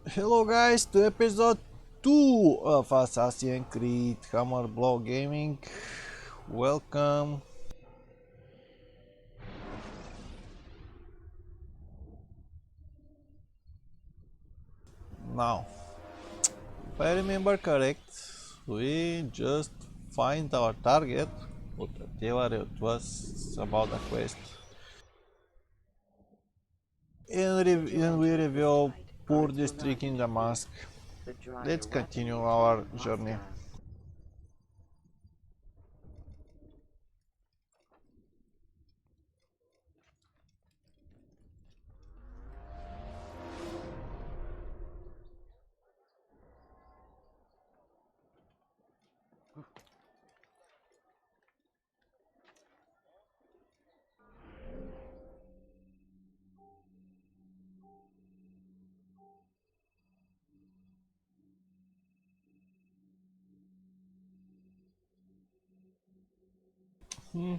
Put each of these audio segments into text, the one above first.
Hello guys to episode 2 of Assassin's Creed Hammerblow Gaming. Welcome. Now, if I remember correct, we just find our target, whatever it was about the quest, and we reveal poor district in Damask. Let's continue our journey. Hmm.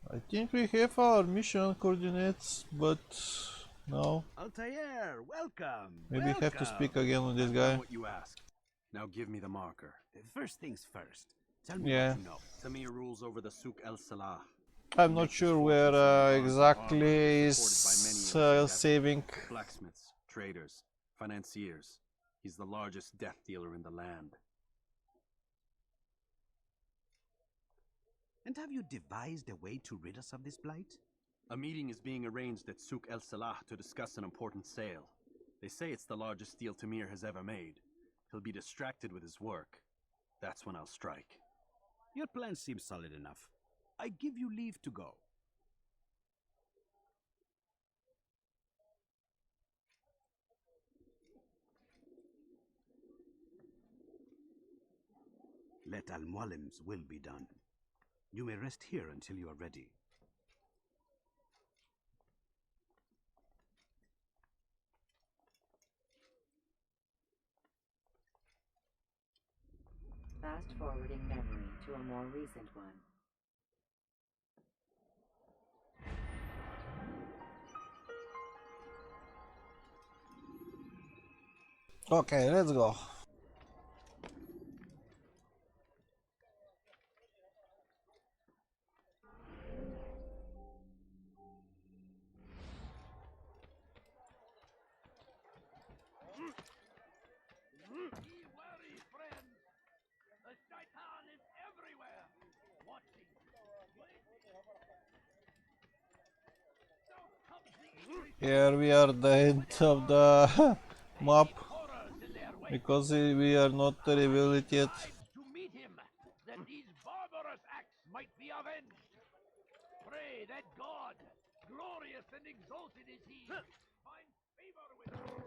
I think we have our mission coordinates, but no. Altair, welcome. Maybe have to speak again with this I've done guy. what you asked. Now give me the marker. First things first. Tell me Yeah. what you know. Tamir rules over the Souk El Salah. I'm He not makes his sure fortunes where selling bronze and armor, exactly supported by many is in the desert. saving. Blacksmiths, traders, financiers. He's the largest death dealer in the land. And have you devised a way to rid us of this blight? A meeting is being arranged at Souk El Salah to discuss an important sale. They say it's the largest deal Tamir has ever made. He'll be distracted with his work. That's when I'll strike. Your plan seems solid enough. I give you leave to go. Let Al-Mualim's will be done. You may rest here until you are ready. Fast forwarding memory to a more recent one. Okay, let's go. Here we are the end of the map because we are not revealed it yet. To meet him, that these barbarous acts might be avenged. Pray that God, glorious and exalted is he, find favor with us.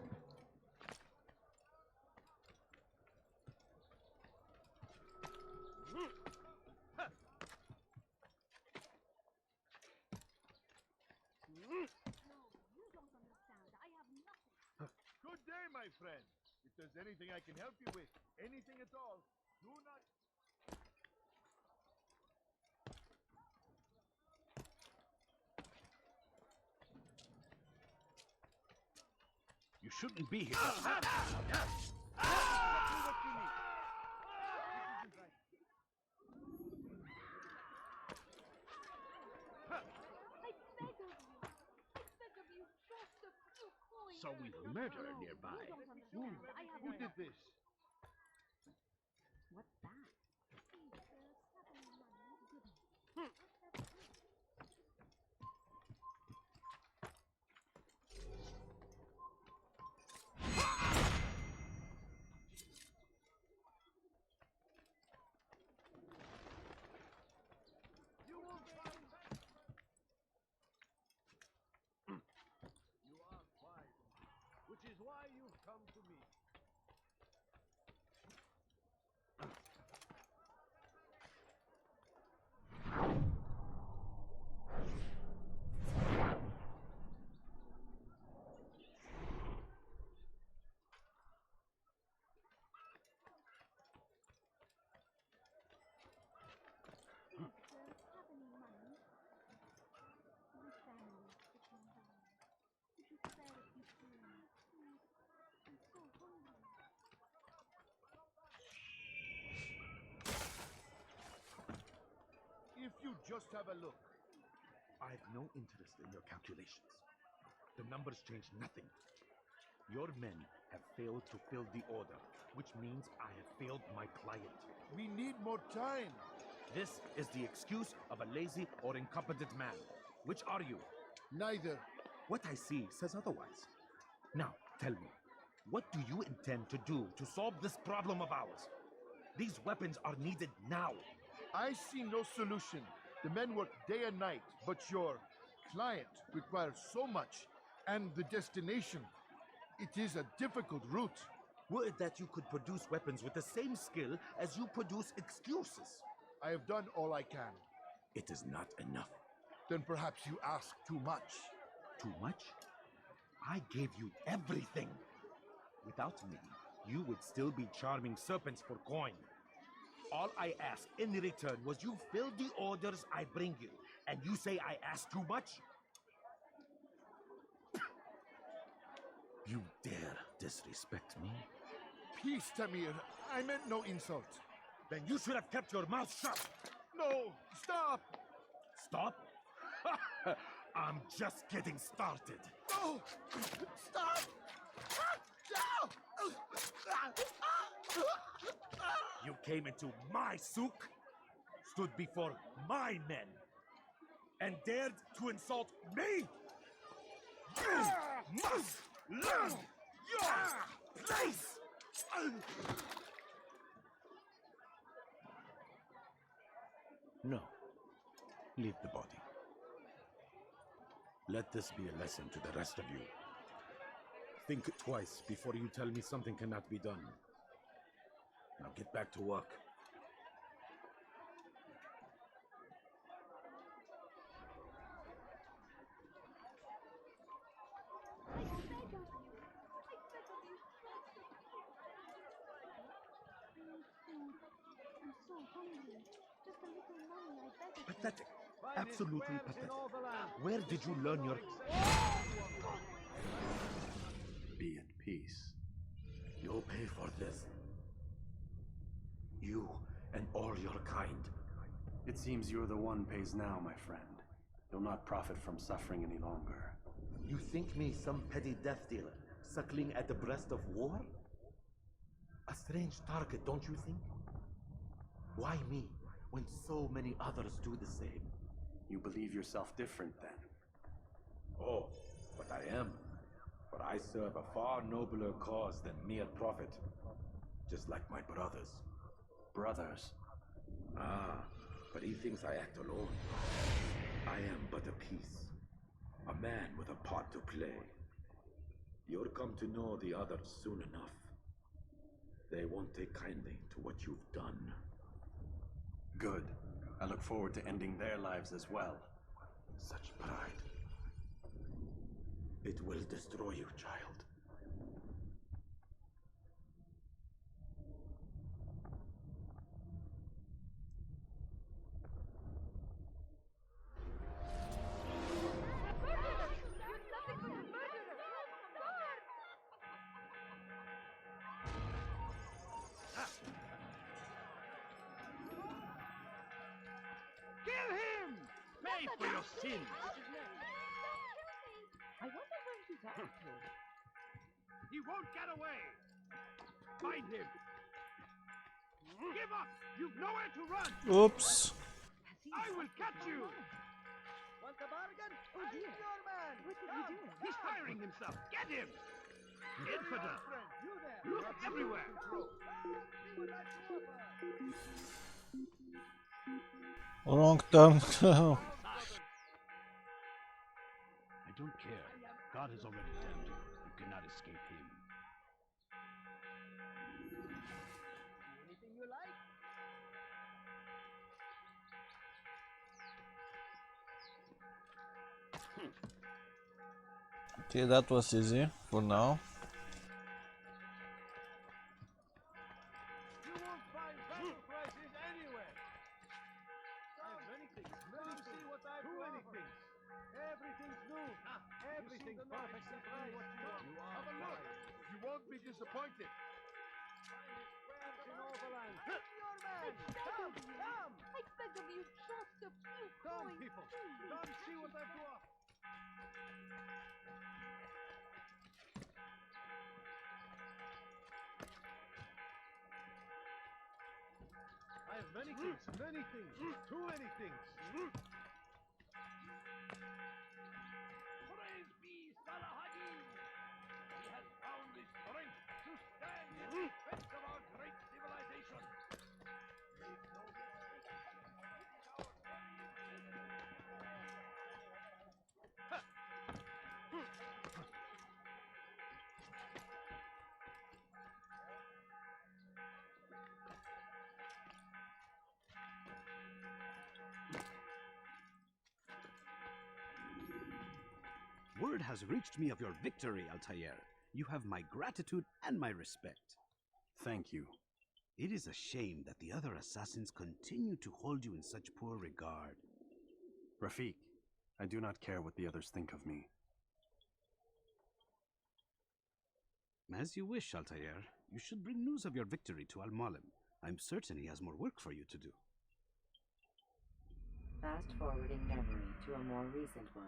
Good day, my friend. If there's anything I can help you with, anything at all, do not... You shouldn't be here. So we've a murderer nearby. Who did this? What's that? You won't find that. You are fine, which is why you've come to me. Just have a look. I have no interest in your calculations. The numbers change nothing. Your men have failed to fill the order, which means I have failed my client. We need more time. This is the excuse of a lazy or incompetent man. Which are you? Neither. What I see says otherwise. Now, tell me, what do you intend to do to solve this problem of ours? These weapons are needed now. I see no solution. The men work day and night, but your client requires so much, and the destination. It is a difficult route. Were it that you could produce weapons with the same skill as you produce excuses. I have done all I can. It is not enough. Then perhaps you ask too much. Too much? I gave you everything. Without me, you would still be charming serpents for coin. All I ask in return was you fill the orders I bring you, and you say I ask too much? You dare disrespect me? Peace, Tamir. I meant no insult. Then you should have kept your mouth shut. No, stop! Stop? I'm just getting started. No! Stop! You came into my souk, stood before my men, and dared to insult me? You must learn your place! No. Leave the body. Let this be a lesson to the rest of you. Think twice before you tell me something cannot be done. Now get back to work. I'm so hungry. Just a little money, I beg of you. Pathetic. Absolutely pathetic. Where did you learn your... Be at peace. You'll pay for this. You and all your kind. It seems you're the one pays now, my friend. You'll not profit from suffering any longer. You think me some petty death dealer, suckling at the breast of war? A strange target, don't you think? Why me, when so many others do the same? You believe yourself different, then? Oh, but I am. For I serve a far nobler cause than mere profit. Just like my brothers. Brothers? Ah, but he thinks I act alone. I am but a piece. A man with a part to play. You'll come to know the others soon enough. They won't take kindly to what you've done. Good. I look forward to ending their lives as well. Such pride. It will destroy you, child. Kill him! Pay for your sins! I wonder where he's off to. He won't get away! Find him! Give up! You've nowhere to run! Oops. I will catch you! Want a bargain? Oh dear. What is he doing? He's firing himself! Get him! Infidel! Look everywhere! Wrong turn. I don't care. God has already damned you. You cannot escape him. Anything you like? Okay, that was easy for now. You won't find better prices anywhere. I have many things. See what I do anything. Everything's new. Everything's perfectly priced. Have a look. You won't be disappointed. Finest wares in all the land. man! Come, Come! I beg of you, just a few Come, coins, people! please. Come see what I've to offer! I have many things, too many things! Praise be Salahadin! He has found the strength to stand in defense of our great civilization! Make no mistake, it is our very existence. Word has reached me of your victory, Altair. You have my gratitude and my respect. Thank you. It is a shame that the other assassins continue to hold you in such poor regard. Rafiq, I do not care what the others think of me. As you wish, Altair. You should bring news of your victory to Al-Mualim. I'm certain he has more work for you to do. Fast forwarding memory to a more recent one.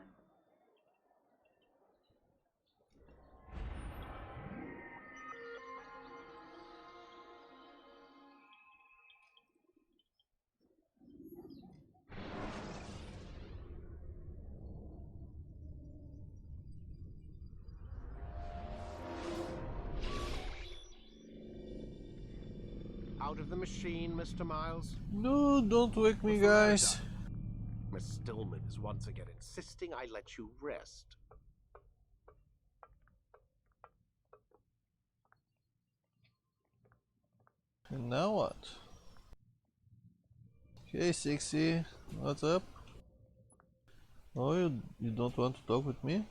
Out of the machine, Mr. Miles. No, don't wake me, What's the matter, guys. Doc? Miss Stillman is once again insisting I let you rest. And now what? Okay, Sixy, what's up? Oh, you don't want to talk with me?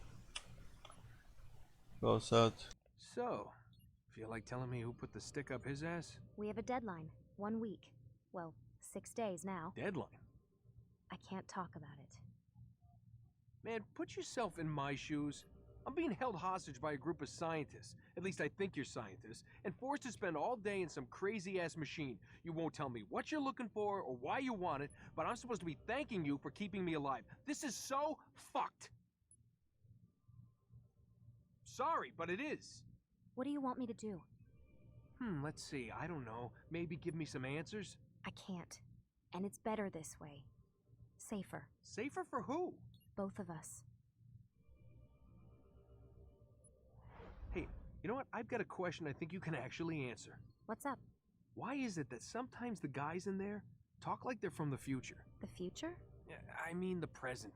Go outside. So, feel like telling me who put the stick up his ass? We have a deadline. 1 week. Well, 6 days now. Deadline? I can't talk about it. Man, put yourself in my shoes. I'm being held hostage by a group of scientists, at least I think you're scientists, and forced to spend all day in some crazy-ass machine. You won't tell me what you're looking for or why you want it, but I'm supposed to be thanking you for keeping me alive. This is so fucked. Sorry, but it is. What do you want me to do? Let's see, I don't know. Maybe give me some answers? I can't. And it's better this way. Safer. Safer for who? Both of us. Hey, you know what? I've got a question I think you can actually answer. What's up? Why is it that sometimes the guys in there talk like they're from the future? The future? I mean the present.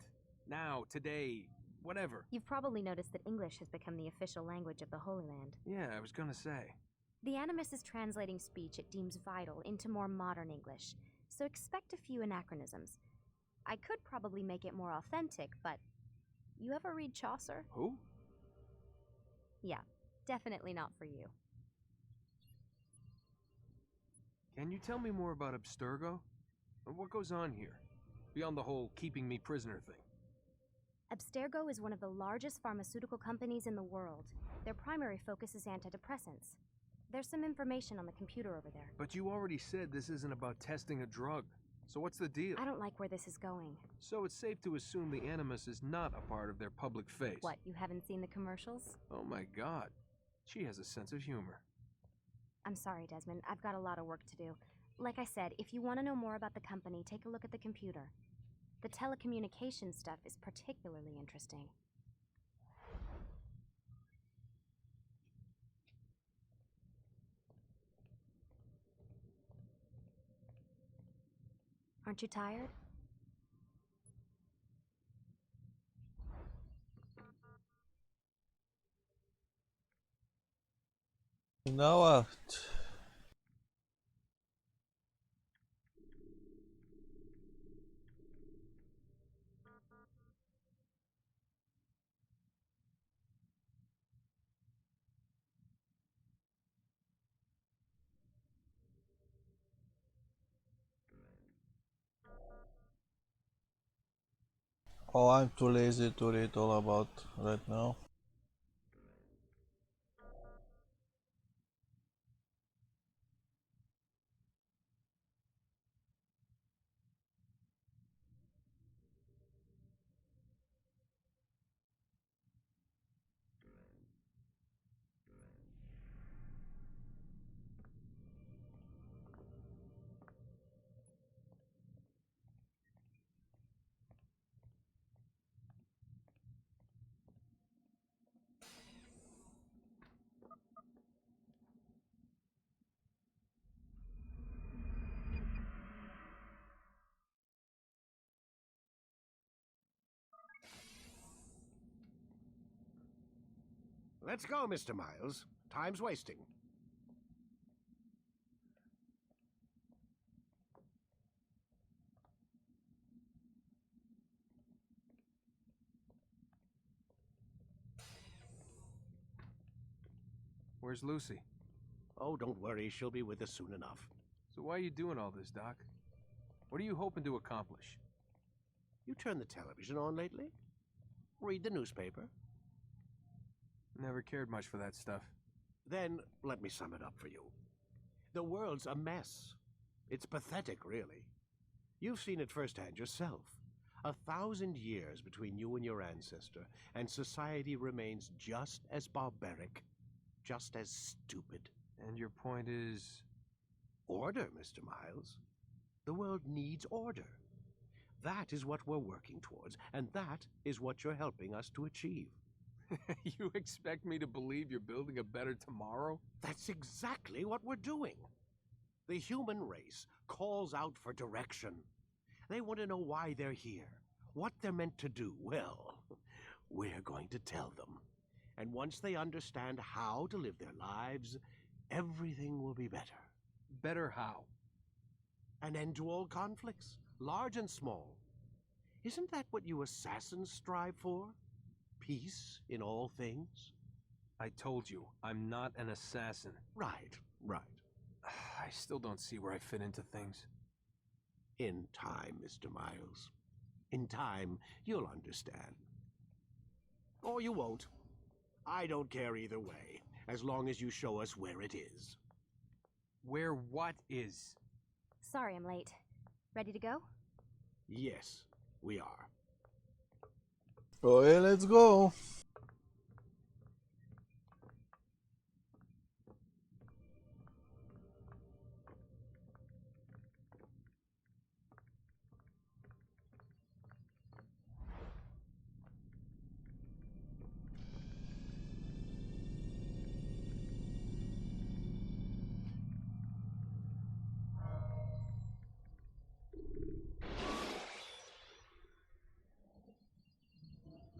Now, today, whatever. You've probably noticed that English has become the official language of the Holy Land. Yeah, I was gonna say. The Animus is translating speech it deems vital into more modern English, so expect a few anachronisms. I could probably make it more authentic, but... You ever read Chaucer? Who? Yeah, definitely not for you. Can you tell me more about Abstergo? What goes on here? Beyond the whole keeping me prisoner thing. Abstergo is one of the largest pharmaceutical companies in the world. Their primary focus is antidepressants. There's some information on the computer over there. But you already said this isn't about testing a drug. So what's the deal? I don't like where this is going. So it's safe to assume the Animus is not a part of their public face. What, you haven't seen the commercials? Oh my god. She has a sense of humor. I'm sorry, Desmond. I've got a lot of work to do. Like I said, if you want to know more about the company, take a look at the computer. The telecommunications stuff is particularly interesting. Aren't you tired? Now what? Oh, I'm too lazy to read all about right now. Let's go, Mr. Miles. Time's wasting. Where's Lucy? Oh, don't worry. She'll be with us soon enough. So why are you doing all this, Doc? What are you hoping to accomplish? You turned the television on lately? Read the newspaper? Never cared much for that stuff. Then let me sum it up for you. The world's a mess. It's pathetic, really. You've seen it firsthand yourself. 1,000 years between you and your ancestor, and society remains just as barbaric, just as stupid. And your point is? Order, Mr. Miles. The world needs order. That is what we're working towards, and that is what you're helping us to achieve. You expect me to believe you're building a better tomorrow? That's exactly what we're doing. The human race calls out for direction. They want to know why they're here, what they're meant to do. Well, we're going to tell them. And once they understand how to live their lives, everything will be better. Better how? An end to all conflicts, large and small. Isn't that what you assassins strive for? Peace in all things? I told you, I'm not an assassin. Right, right. I still don't see where I fit into things. In time, Mr. Miles. In time, you'll understand. Or you won't. I don't care either way, as long as you show us where it is. Where what is? Sorry I'm late. Ready to go? Yes, we are. Okay, let's go.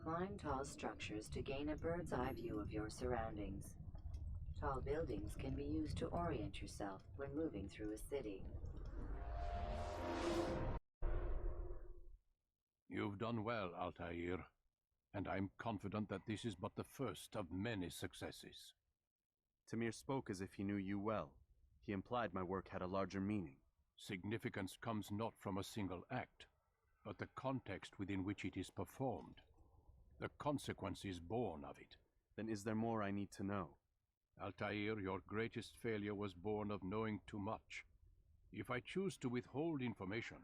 Climb tall structures to gain a bird's eye view of your surroundings. Tall buildings can be used to orient yourself when moving through a city. You've done well, Altair, and I'm confident that this is but the first of many successes. Tamir spoke as if he knew you well. He implied my work had a larger meaning. Significance comes not from a single act, but the context within which it is performed. The consequences born of it. Then is there more I need to know? Altair, your greatest failure was born of knowing too much. If I choose to withhold information,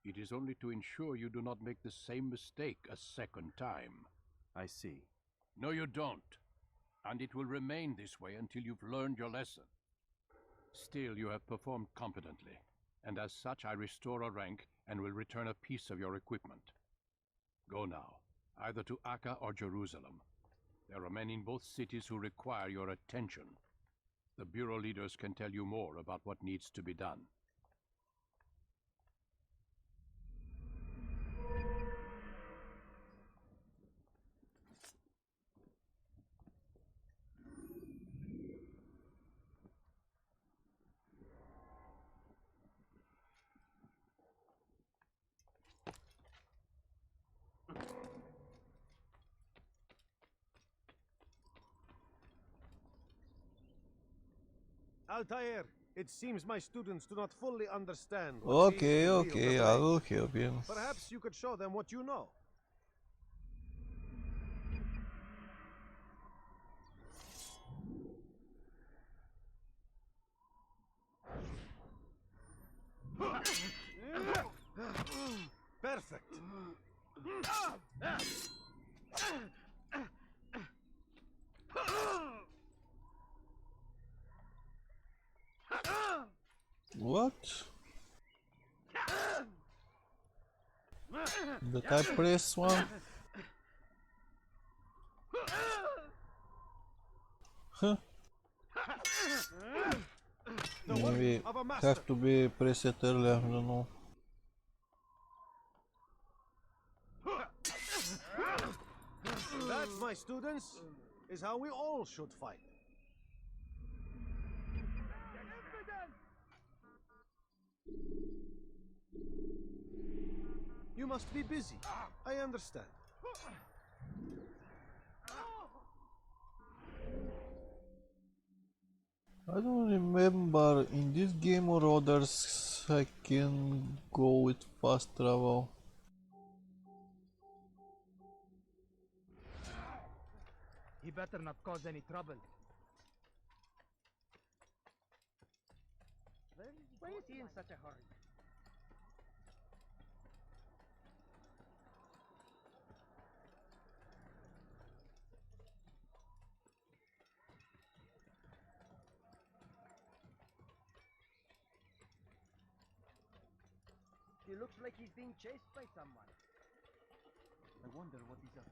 it is only to ensure you do not make the same mistake a second time. I see. No, you don't. And it will remain this way until you've learned your lesson. Still, you have performed competently, and as such I restore a rank and will return a piece of your equipment. Go now, either to Akka or Jerusalem. There are men in both cities who require your attention. The Bureau leaders can tell you more about what needs to be done. Altair, it seems my students do not fully understand. Okay, okay, I will help you. Perhaps you could show them what you know. Perfect. What? Did I press one? Huh? Maybe have to be pressed earlier, I don't know. That, my students, is how we all should fight. You must be busy. I understand. I don't remember in this game or others I can go with fast travel. He better not cause any trouble. Why is he in such a hurry? He looks like he's being chased by someone. I wonder what he's up to.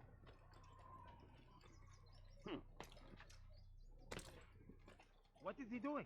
What is he doing?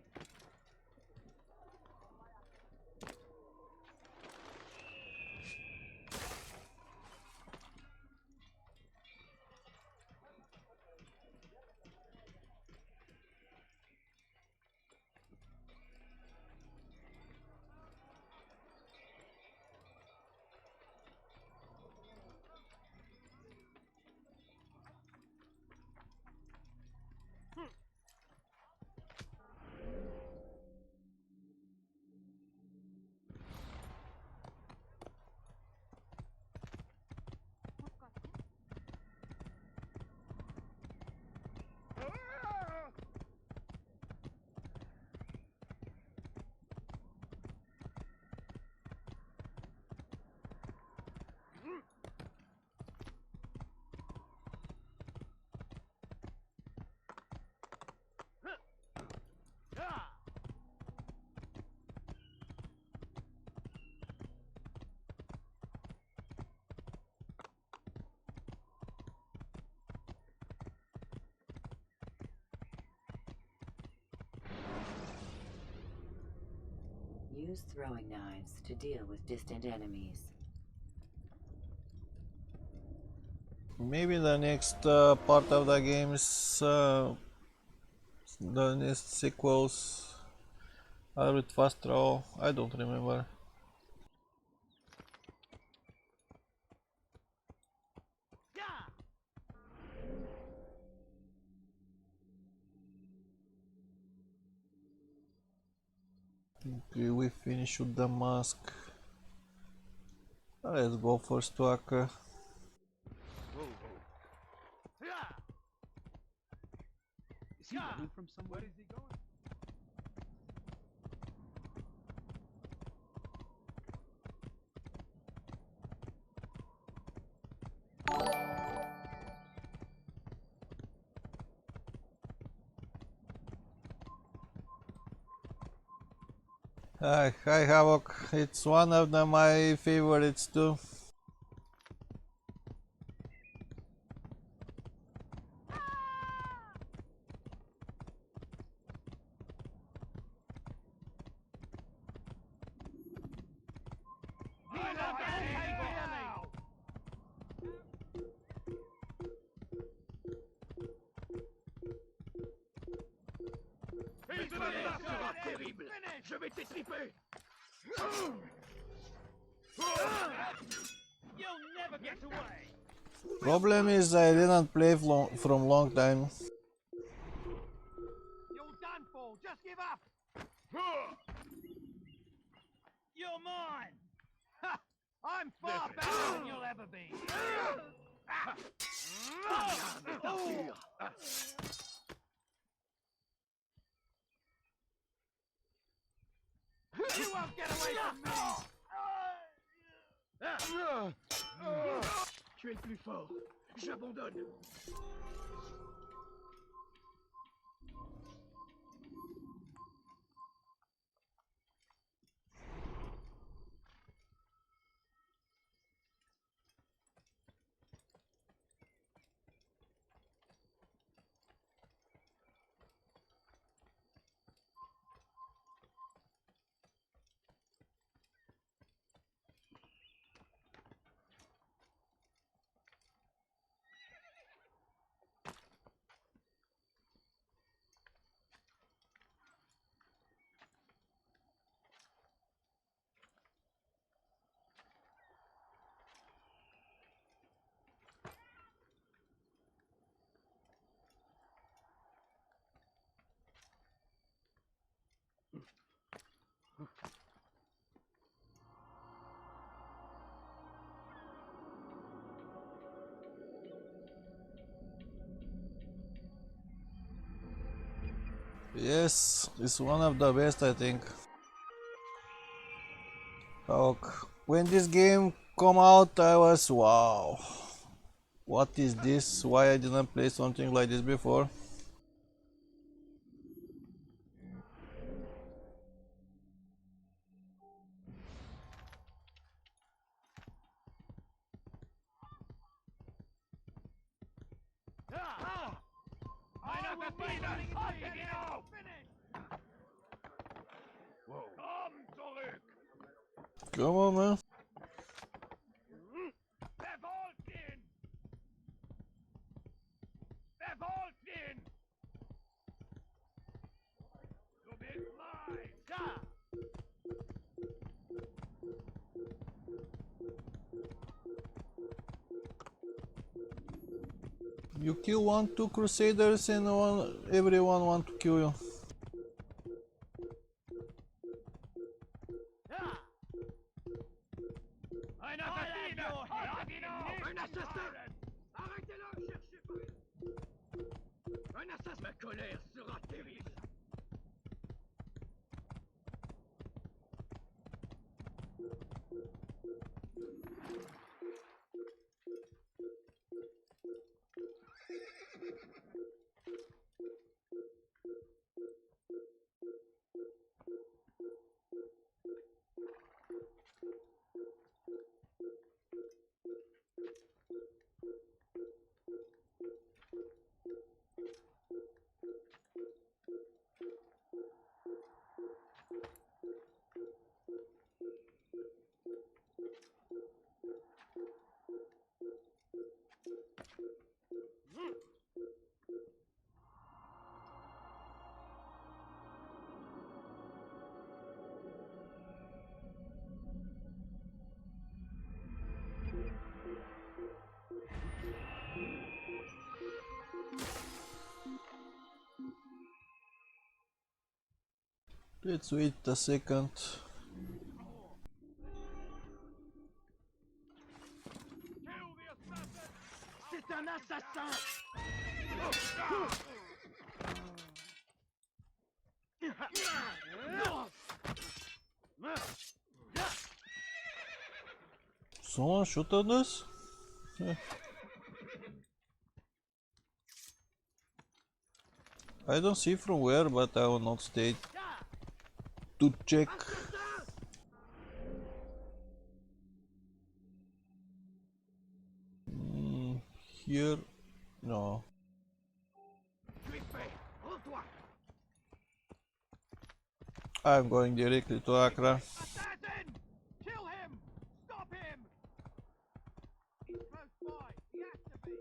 Use throwing knives to deal with distant enemies. Maybe the next part of the game is the next sequels are with fast travel. I don't remember. Okay, we finished with the mask. Let's go for Stuaka. Is he running from somewhere? Where is he going? Hi Havoc, it's one of my favorites too. Je vais t'étriper! You'll never get away! Problem is I didn't play from long time. You're done for! Just give up! You're mine! Ha! I'm far better than you'll ever be! You won't get away from me! Tu es le plus fort. J'abandonne. Yes, it's one of the best, I think. When this game come out, I was wow. What is this? Why I didn't play something like this before? Come on, man. You kill two crusaders and everyone want to kill you. Let's wait a second. C'est un assassin! Someone shoot at us? Yeah. I don't see from where, but I will not stay to check. Here, no. I'm going directly to Accra. Assassin! Kill him! Stop him! He's close by. He has to be.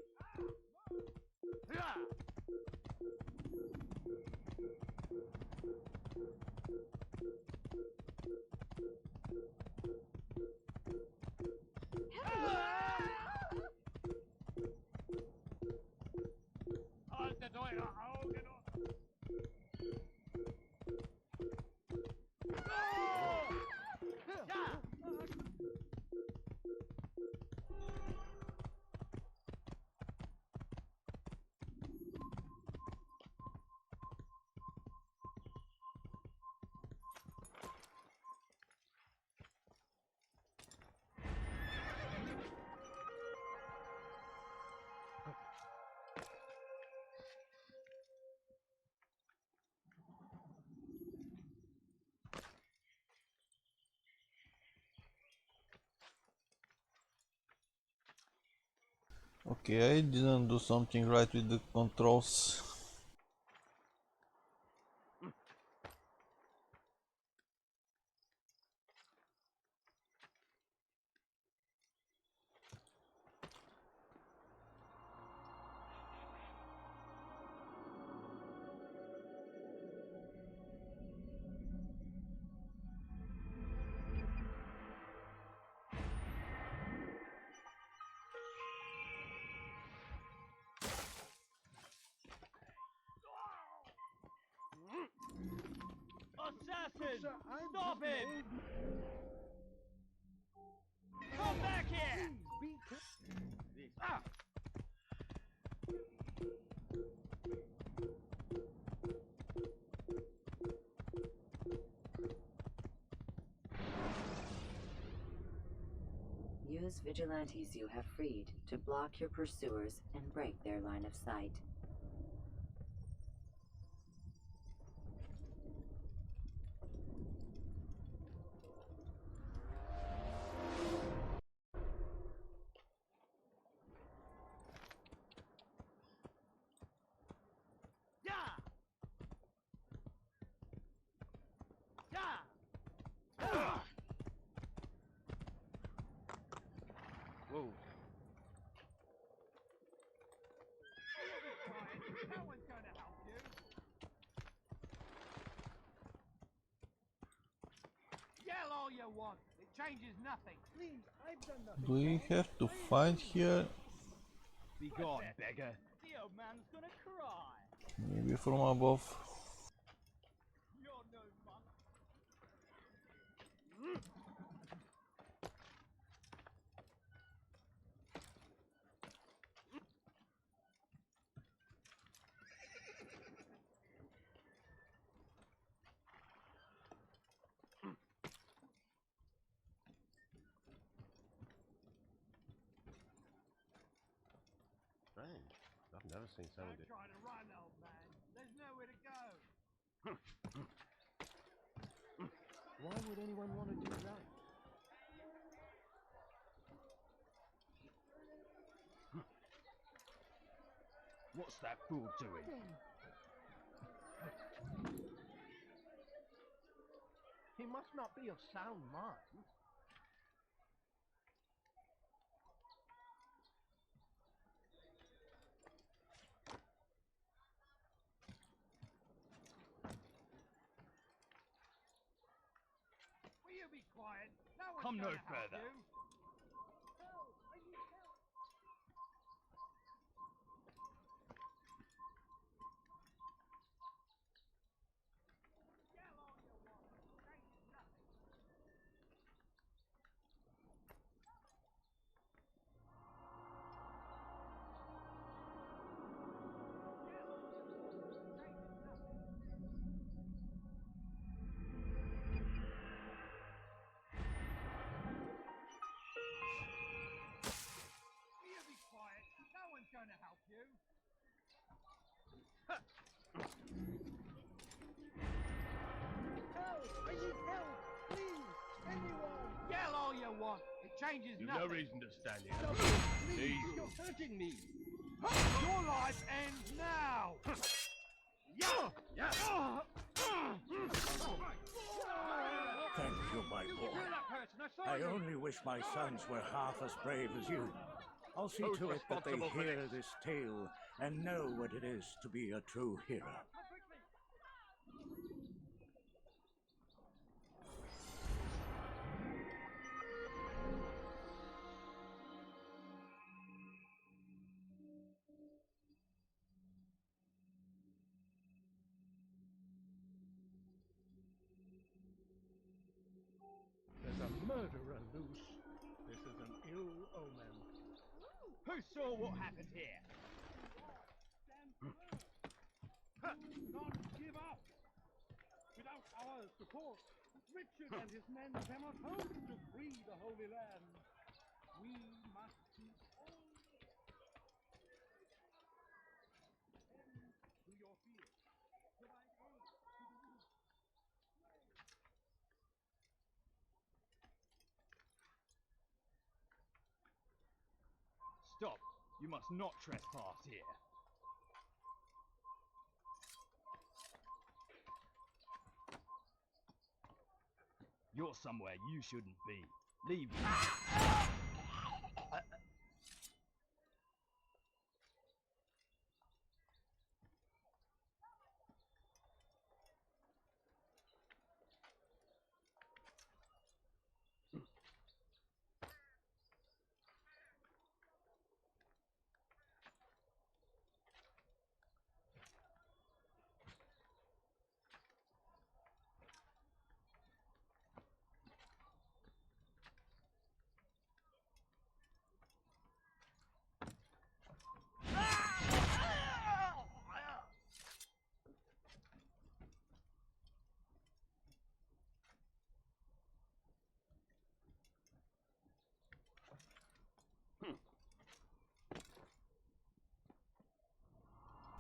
Okay, I didn't do something right with the controls. Assassin! Stop him! Come back here! Ah! vigilantes you have freed to block your pursuers and break their line of sight. Whoa. No one's going to help you. Yell all you want. It changes nothing. Please, I've done nothing. Do we have to find here? Be gone, beggar. The old man's gonna cry. Maybe from above. You're no monk. Strange. I've never seen someone Don't do. try to run, old man. There's nowhere to go. Why would anyone want to do that? What's that fool doing? He must not be of sound mind. Will you be quiet? No one's Come no gonna help further. you. Help! I need help. Yell all you want. It changes nothing. Will you be quiet? No one's going to help you. Help! I need help! Please! Anyone! Yell all you want. It changes You've nothing. no reason to stand here. Stop it, please! Leave. You're hurting me! Your life ends now! Thank you, my boy. I only wish my sons were half as brave as you. I'll see Who's to it that they responsible for hear this tale and know what it is to be a true hero. There's a murderer loose. This is an ill omen. Who saw what happened here? Not give up! Without our support, Richard and his men cannot hope to free the Holy Land. We must keep all to your field. Provide aid to the weak. Stop! You must not trespass here. You're somewhere you shouldn't be. Leave.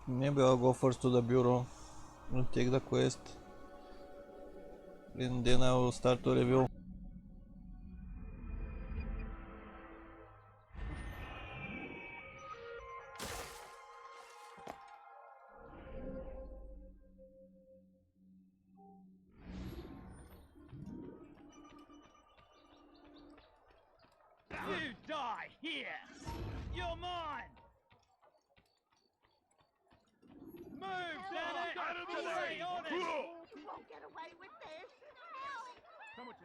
Maybe I'll go first to the bureau and take the quest, and then I will start to review. You die here! You're mine! Move, damn it! Out of the Just way! stay on it! You won't get away with this. Help! Come on,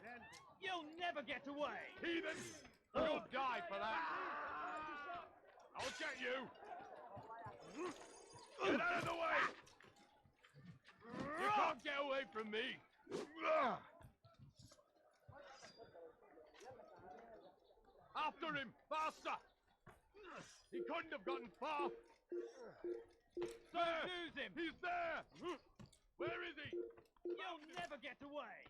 you'll never get away! Heathens! You'll die for that! I'll get you! Get out of the way! You can't get away from me! After him! Faster! He couldn't have gotten far! There! Lose him! He's there! Where is he? You'll never get away!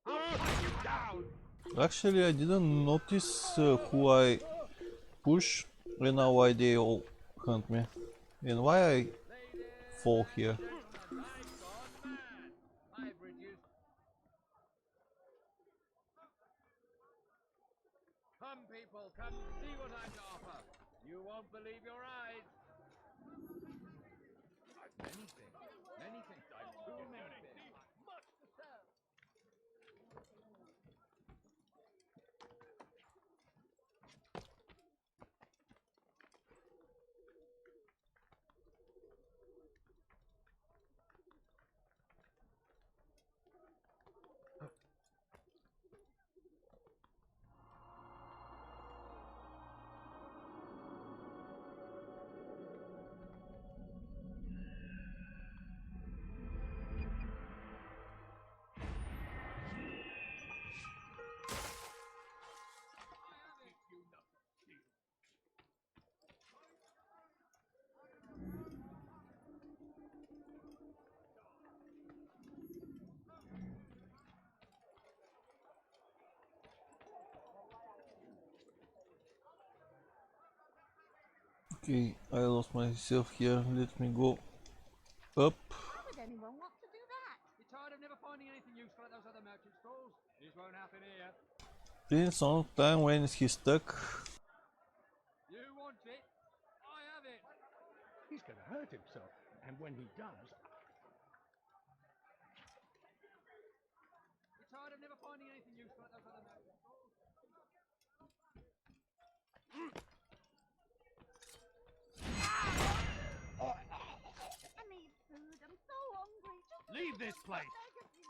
I'll cut you down! Actually, I didn't notice who I push, and now why they all hunt me, and why I fall here. Come, people, come see what I've to offer. You won't believe your eyes. I've many things. Many things. I've too many things. Much to sell. Okay, I lost myself here. Let me go up. How would anyone want to do that? You tired of never finding anything useful at those other merchant stalls? This won't happen here. Prince on time when he's stuck. You want it? I have it. He's going to hurt himself, and when he does, You tired of never finding anything useful at those other merchant stalls? I need food. I'm so hungry. Just Leave this place! beg of you.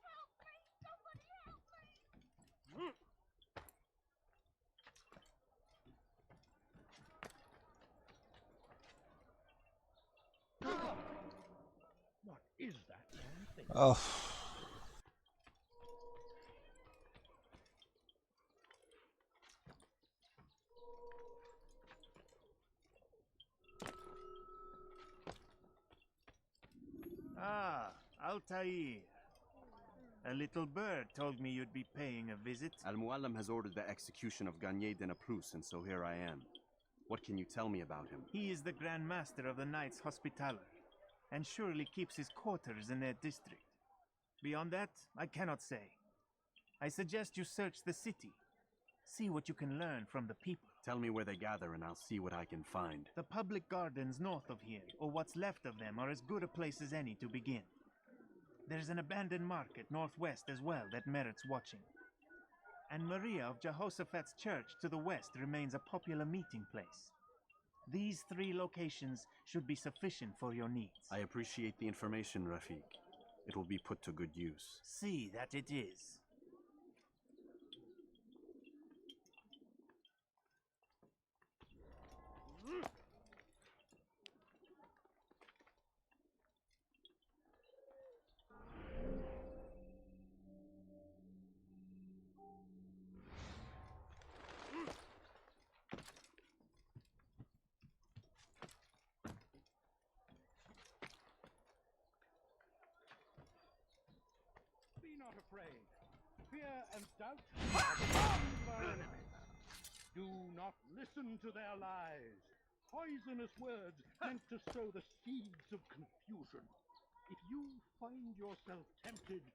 Help me! Somebody help me! what is that damn thing? Oh. Ah, Altair. A little bird told me you'd be paying a visit. Al-Mualim has ordered the execution of Garnier de Naplouse, and so here I am. What can you tell me about him? He is the Grand Master of the Knights Hospitaller, and surely keeps his quarters in their district. Beyond that, I cannot say. I suggest you search the city. See what you can learn from the people. Tell me where they gather and I'll see what I can find. The public gardens north of here, or what's left of them, are as good a place as any to begin. There's an abandoned market northwest as well that merits watching. And Maria of Jehoshaphat's church to the west remains a popular meeting place. These 3 locations should be sufficient for your needs. I appreciate the information, Rafiq. It will be put to good use. See that it is. Fear and doubt are the sons of our enemies. Do not listen to their lies. Poisonous words meant to sow the seeds of confusion. If you find yourself tempted,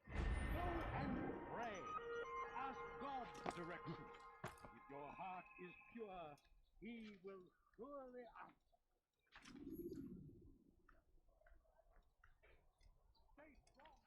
go and pray. Ask God for direction. If your heart is pure, He will surely answer. Stay strong.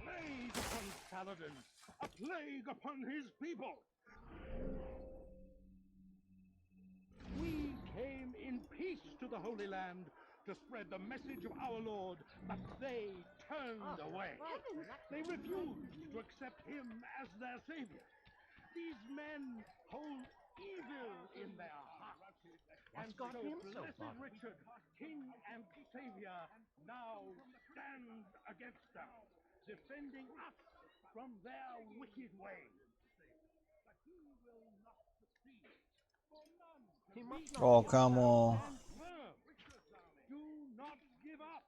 plague upon Saladin! A plague upon his people! We came in peace to the Holy Land to spread the message of our Lord, but they turned away. They refused to accept him as their savior. These men hold evil in their hearts. And so blessed Richard, king and savior, now stands against them, defending us from their wicked ways. But he will not succeed, for none can beat him. Oh, come on. Do not give up.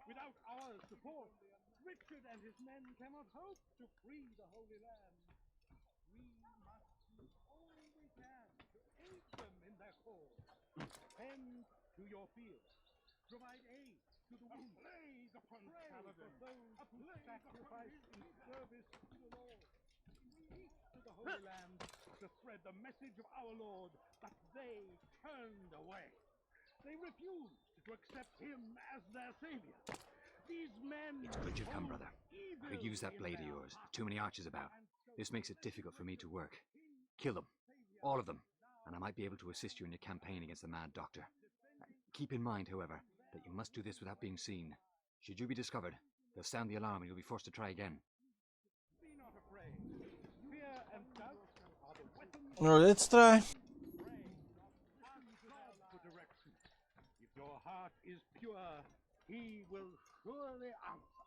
Without our support, Richard and his men cannot hope to free the Holy Land. We must do all we can to aid them in their cause. Tend to your fields. Provide aid to the wounded. A plague upon Saladin. A plague sacrifice in service to the Lord. We to the Holy Land to spread the message of our Lord, but they turned away. They refused to accept him as their savior. These men. It's good you've come, brother. I could use that blade of yours. Too many archers about. This makes it difficult for me to work. Kill them. All of them. And I might be able to assist you in your campaign against the Mad Doctor. Keep in mind, however, that you must do this without being seen. Should you be discovered, they'll sound the alarm and you'll be forced to try again. Be not afraid. Fear and doubt are the weapons. Well, let's try. Ask God for direction. If your heart is pure, he will surely answer.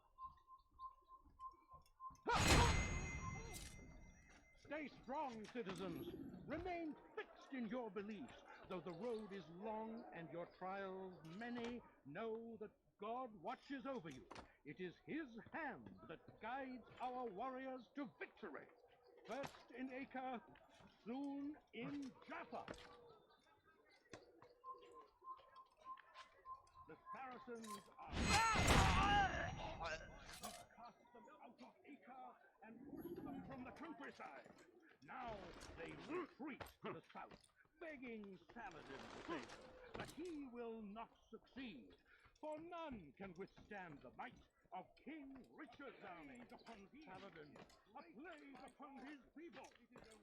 Stay strong, citizens. Remain fixed in your beliefs. Though the road is long and your trials many, know that God watches over you. It is his hand that guides our warriors to victory. First in Acre, soon in Jaffa. The Saracens are... Cast them out of Acre and push them from the countryside. Now they retreat to the south, begging Saladin to save them. But he will not succeed, for none can withstand the might of King Richard's army upon Saladin, a plague upon his people.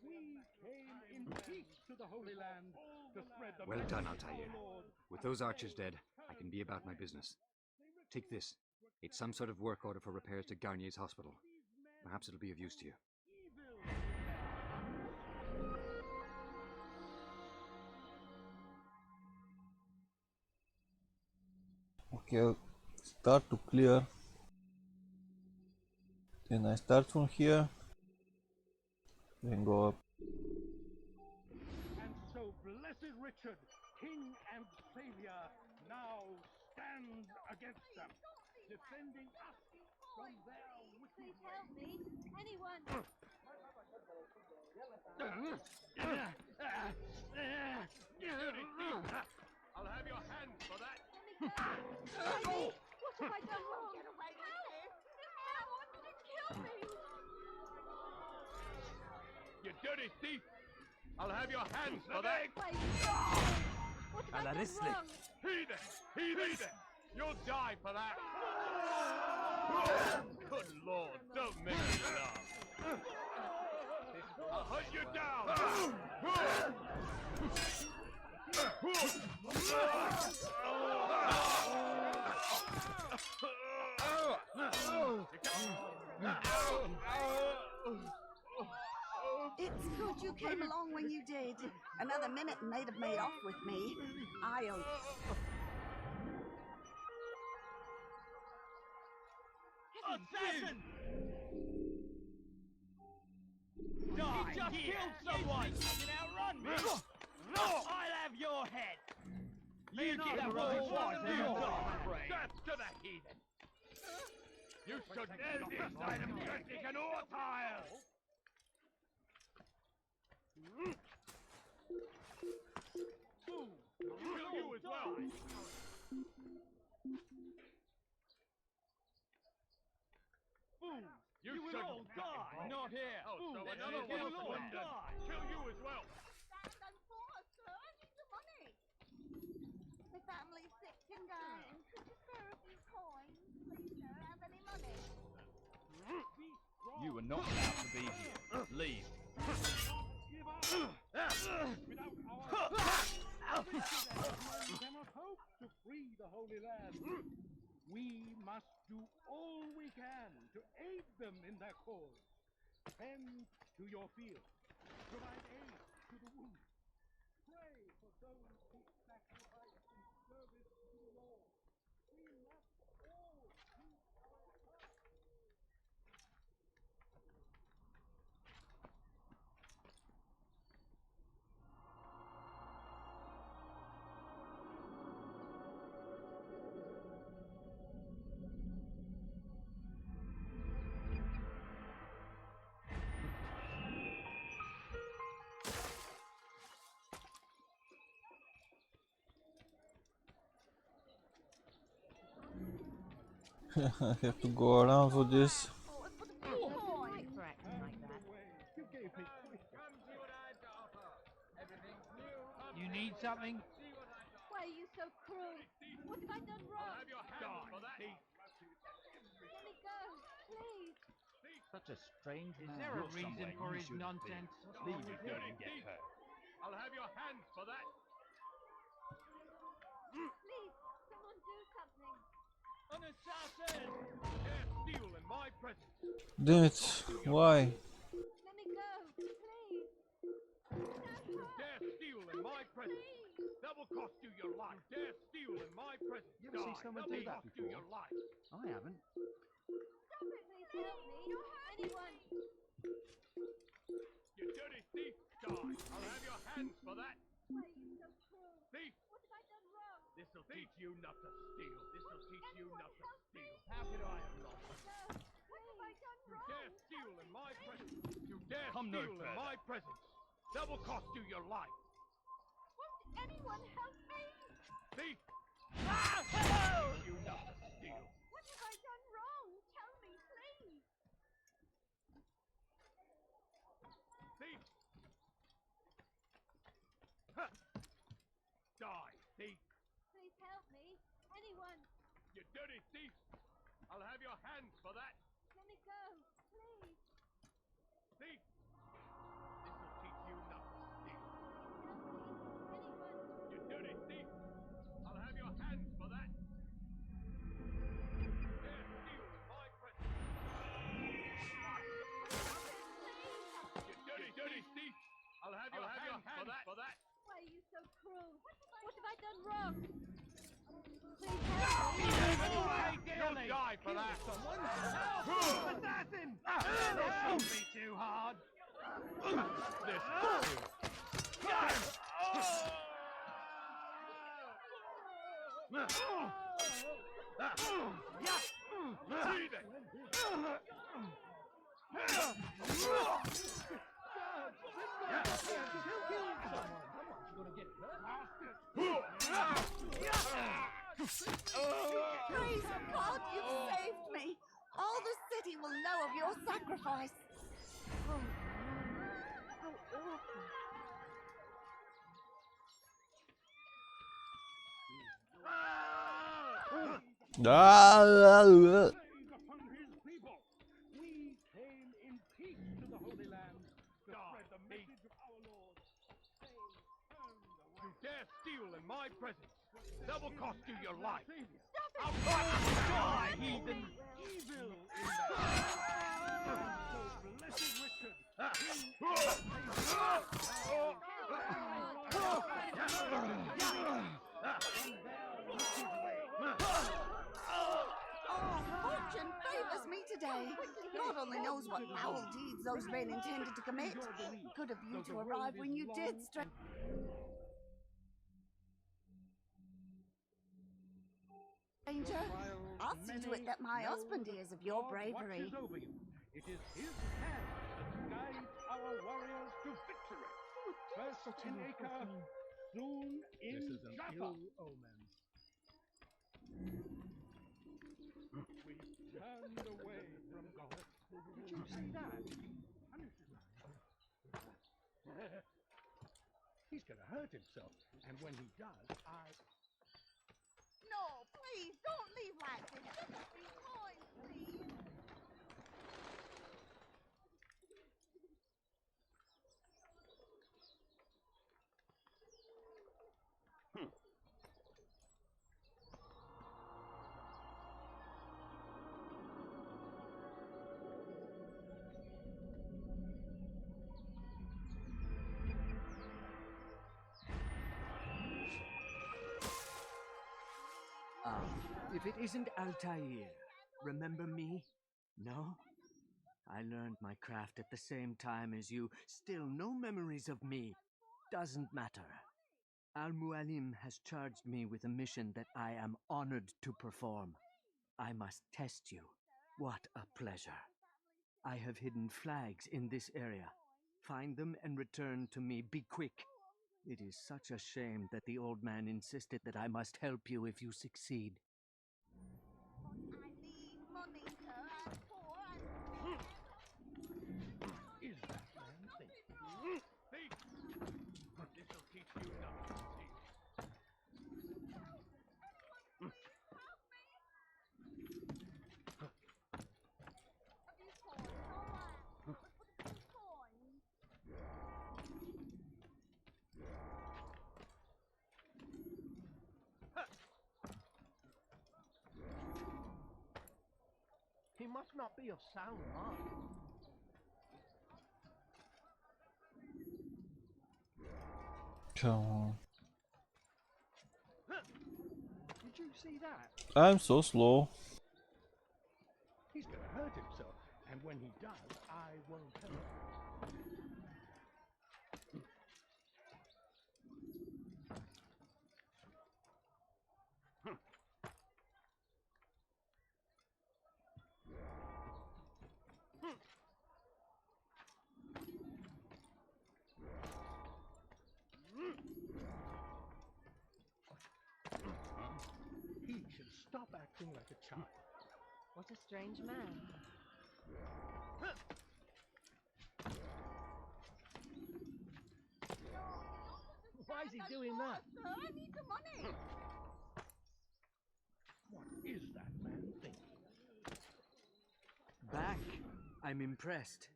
We came in peace to the Holy Land to spread the Well done, message of Altair. our Lord. With those archers dead, I can be about my business. Take this. It's some sort of work order for repairs to Garnier's hospital. Perhaps it'll be of use to you. Okay, start to clear. Then I start from here. Then go up. And so blessed Richard, king and savior, now stands against them, defending us from their wicked Please help me. Anyone. I'll have your hand for that. Daddy, what have I done wrong? Get away from me! I wanted to kill me! You dirty thief! I'll have your hands for that. What have I done wrong? Heathen! You'll die for that. Good Lord, don't make me laugh. I'll hunt you down. It's good you came along when you did. Another minute and they'd have made off with me. assassin! Die! He just killed someone! You can outrun me! I'll have your head! You get the whole one! Death to the heathen! You should know this item dressing an ore tile! Kill you as well! Boom! You will all die! Not here! Oh, so another one will die! Kill you as well! That's unfair, sir. I need the money. The family's sick and dying. Could you spare a few coins? Please, sir, have any money? You are not allowed to be here. Leave. We cannot hope to free the Holy Land. We must do all we can to aid them in their cause. Tend to your field. Provide aid to the wounded. Pray for those who sacrifice in service to the Lord. We must all do our part. I have to go around for this. You need something? Why are you so cruel? What have I done wrong? Have your hand for that. Let me go, please. Such a strange man. Is there a reason for his nonsense? Leave me don't get hurt. I'll have your hands for that. Please, someone do something. An assassin! Dare steal in my presence. Damn it. Why? Let me go, please. Dare steal in my presence. That will cost you your life. Dare steal in my presence. You ever see someone do that cost you your before? life. I haven't. Stop it, please help me. Anyone. You dirty thief, die. I'll have your hands for that. Why are you so cruel? Thief! What have I done wrong? This'll teach you not to steal. This'll teach you not to steal. How could I have lost? What have I done You wrong? dare steal in my presence. You dare Come no steal in further. my presence. That will cost you your life. Won't anyone help me? Thief! Teach you not to steal. What have I done wrong? Tell me, please. Thief! Ha! Die, thief! Please help me. Anyone. You dirty thief! I'll have your hands for that. Let me go, please. Thief! This'll teach you not to steal. Anyone. You dirty thief! I'll have your hands for that. Dare steal in my presence. You dirty thief! I'll have your hands for that. Why are you so cruel? What have I done wrong? Please help me. You'll die for that. Assassin! Don't be too hard. Praise God, you've saved me. All the city will know of your sacrifice. Oh, how awful. Upon his people. We came in peace to the Holy Land to spread the message of our Lord. You dare steal in my presence. That will cost you your life. I'll die, heathen. Evil in that. So blessed Richard. Fortune favors me what foul deeds those men intended to commit. Good of you to arrive when you did, stranger. I'll see to it that my husband hears of your bravery. It is his hand that guides our warriors to victory. First in Acre, soon in Jaffa. We turned away from God. Did you see that? He's gonna hurt himself, and when he does, No, please, don't leave like this. Just a few coins, please. If it isn't Altair, remember me? No? I learned my craft at the same time as you. Still no memories of me. Doesn't matter. Al-Mualim has charged me with a mission that I am honored to perform. I must test you. What a pleasure. I have hidden flags in this area. Find them and return to me. Be quick. It is such a shame that the old man insisted that I must help you if you succeed. is that man thinking? Thief! This'll teach you nothing, thief. He must not be of sound mind. Come on. Did you see that? I'm so slow. He's gonna hurt himself, and when he does, I won't help. He should stop acting like a child. What a strange man. Why is he doing that? Sir, I need the money. What is that man thinking? Back. I'm impressed.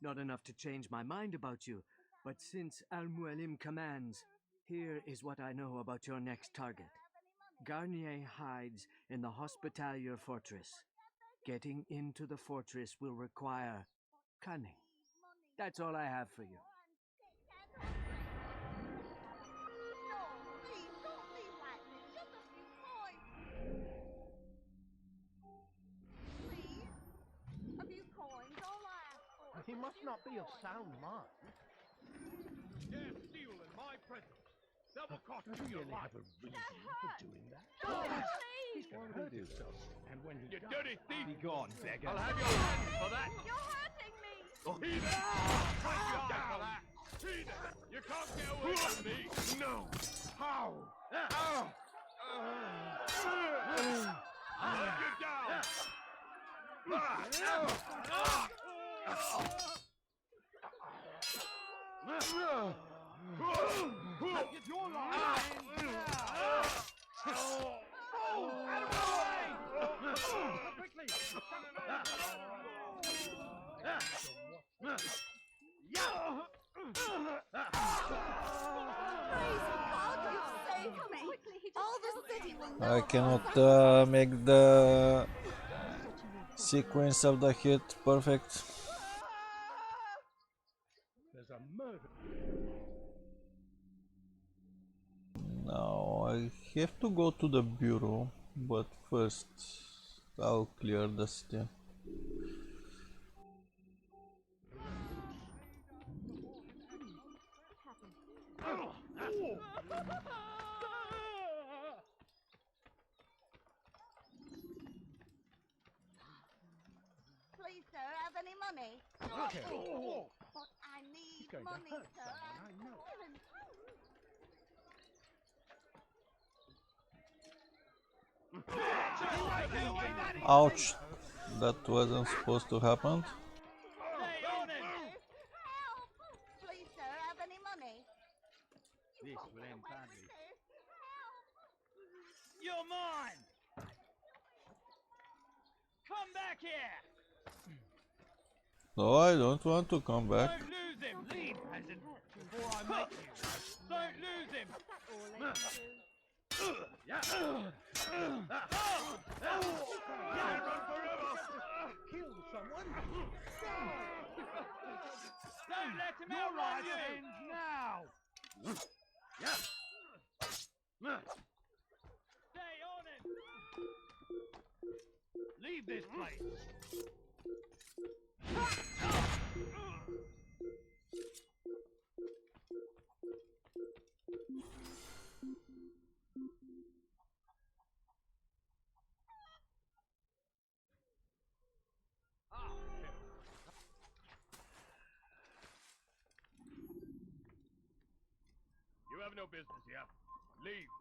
Not enough to change my mind about you, but since Al-Mualim commands, here is what I know about your next target. Garnier hides in the Hospitalier Fortress. Getting into the fortress will require cunning. That's all I have for you. He must not be of sound mind. Dare steal in my presence. Double cost you your life. Have a reason for doing that. He's going to hurt himself, and when he does, dirty thief! Be gone, beggar! I'll have your hands for that. You're hurting me. He there! Put you down for that. He there! You can't get away from me. No. How? Ow! I'll get down. Get your line! Out of my way! Quickly! I cannot make the sequence of the hit perfect. There's a murder. Now I have to go to the bureau, but first I'll clear the city. careful. But I need He's going to money, hurt sir. someone, I know. Ouch! That wasn't supposed to happen. Help! Please, sir, have any money? This will end badly. You're mine! Come back here! No, I don't want to come back. Don't lose him! Leave, peasant! Before I make you! Don't lose him! Kill someone? Don't let him outrun you! Now! Stay on him! Leave this place! You have no business here. Leave.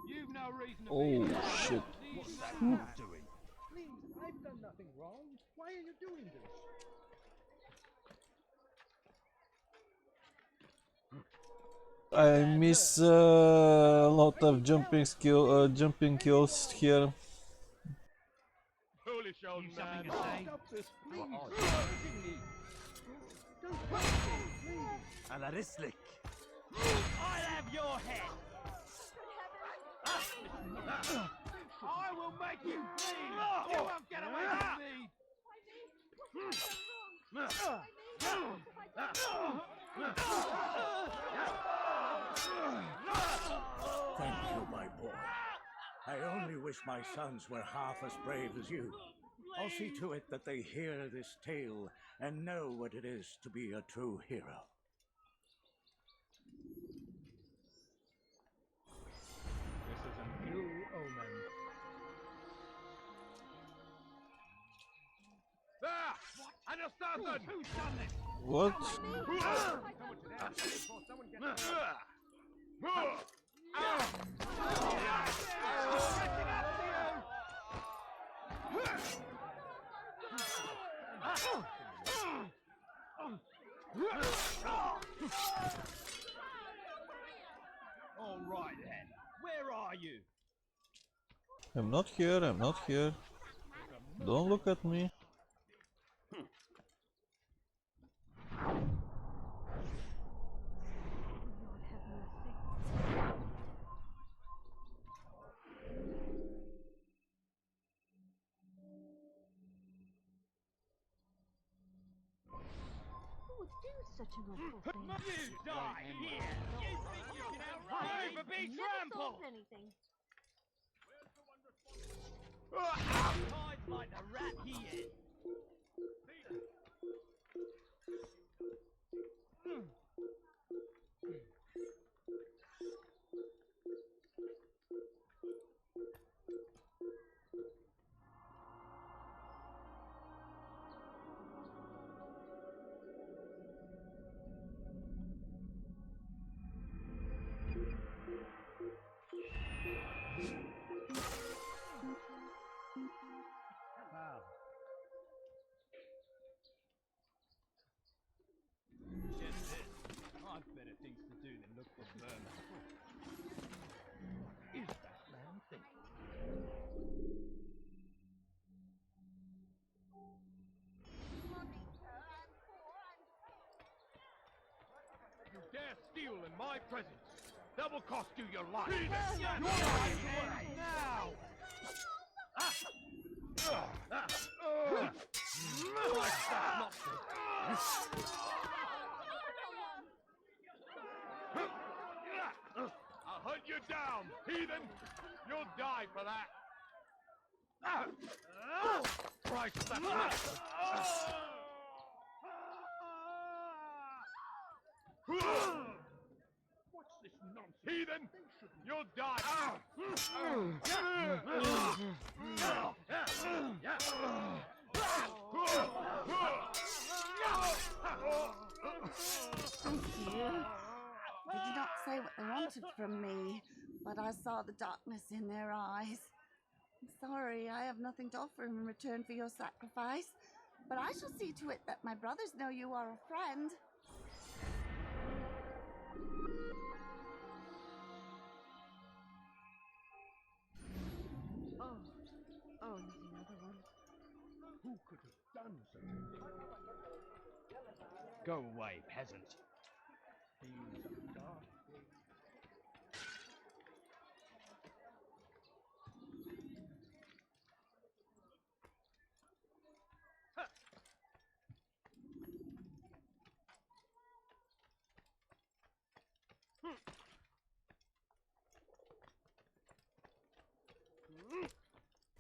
You've no reason to Oh, be here. shit. What's that man doing? Please, I've done nothing wrong. Why are you doing this? I miss a lot of jumping kills here. Foolish old man. Stop this, please. Alarislik. I'll have your head. I will make you bleed. You won't get away from me. Thank you, my boy. I only wish my sons were half as brave as you. I'll see to it that they hear this tale and know what it is to be a true hero. This is an ill omen. There! And a assassin! Who's done this? What? Someone gets all right then. Where are you? I'm not here, I'm not here. Don't look at me. Who would do such an awful thing? You die here! You think you can outrun me for being trampled? Anything. Hides like the rat he is. Get this. I've better things to do than look for vermin. Is that man thinking? dare steal in my presence, that will cost you your life. Yes, Your life ends now. I'll hunt you down, heathen. You'll die for that. Christ, that's not. What's this nonsense? Heathen! You'll die! Thank you. They did not say what they wanted from me, but I saw the darkness in their eyes. I'm sorry, I have nothing to offer in return for your sacrifice, but I shall see to it that my brothers know you are a friend. Oh, not another one. Who could have done such a thing? Go away, peasant. He's a dark thing.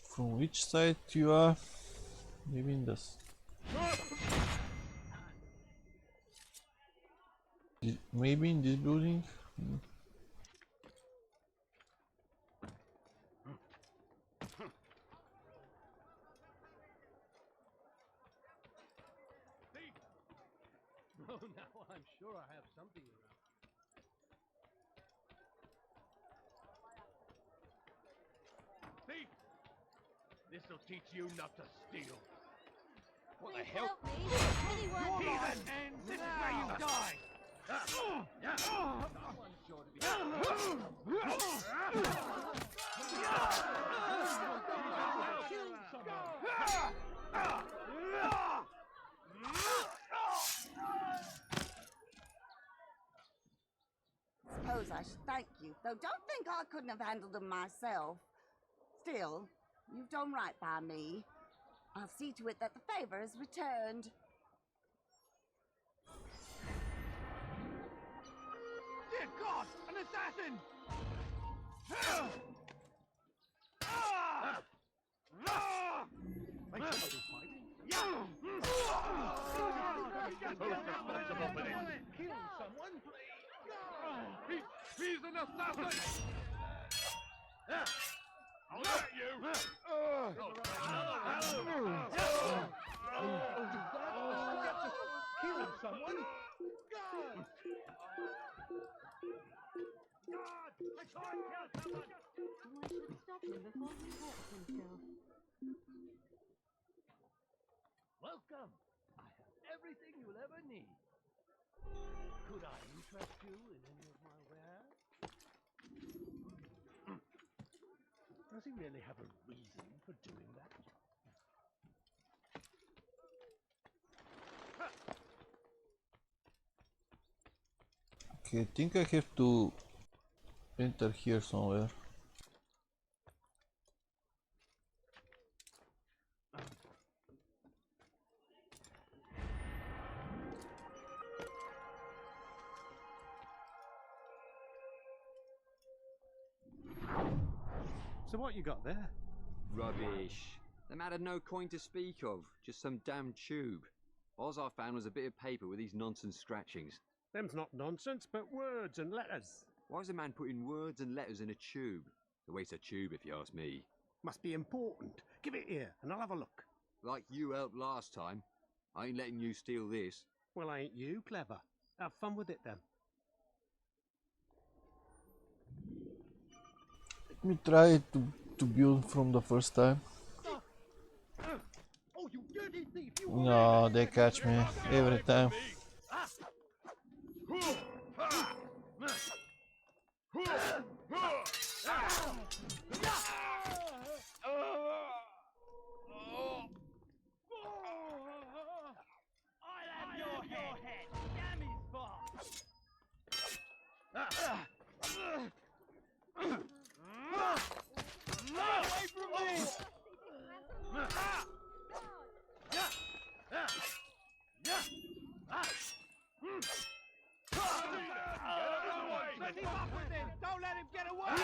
From which side you are? Maybe in this. Maybe in this building? Oh, now I'm sure I have something around. Thief! This'll teach you not to steal. What the hell? Help me! Anyone! Heathen! And this is where you die! Someone's sure to be. Suppose I should thank you, though don't think I couldn't have handled them myself. Still, you've done right by me. I'll see to it that the favor is returned. Dear God! An assassin! Make somebody fighting? Kill someone, please! He's an assassin! I'll get you! Kill someone? God! I saw him kill someone! Someone should stop him before he hurts himself. Welcome! I have everything you'll ever need. Could I interest you in any of my wares? Does he really have a reason for doing that? Okay, I think I have to enter here somewhere. So what you got there? Rubbish. The man had no coin to speak of, just some damn tube. All I found was a bit of paper with these nonsense scratchings. Them's not nonsense, but words and letters. Why is a man putting words and letters in a tube? It's a waste of tube, if you ask me. Must be important. Give it here, and I'll have a look. Like you helped last time. I ain't letting you steal this. Well, ain't you clever? Have fun with it, then. Let me try to build from the first time. Oh, you dirty thief! No, they catch me every time. I'll have your head! Damn his boss! Let him up with him! Don't let him get away!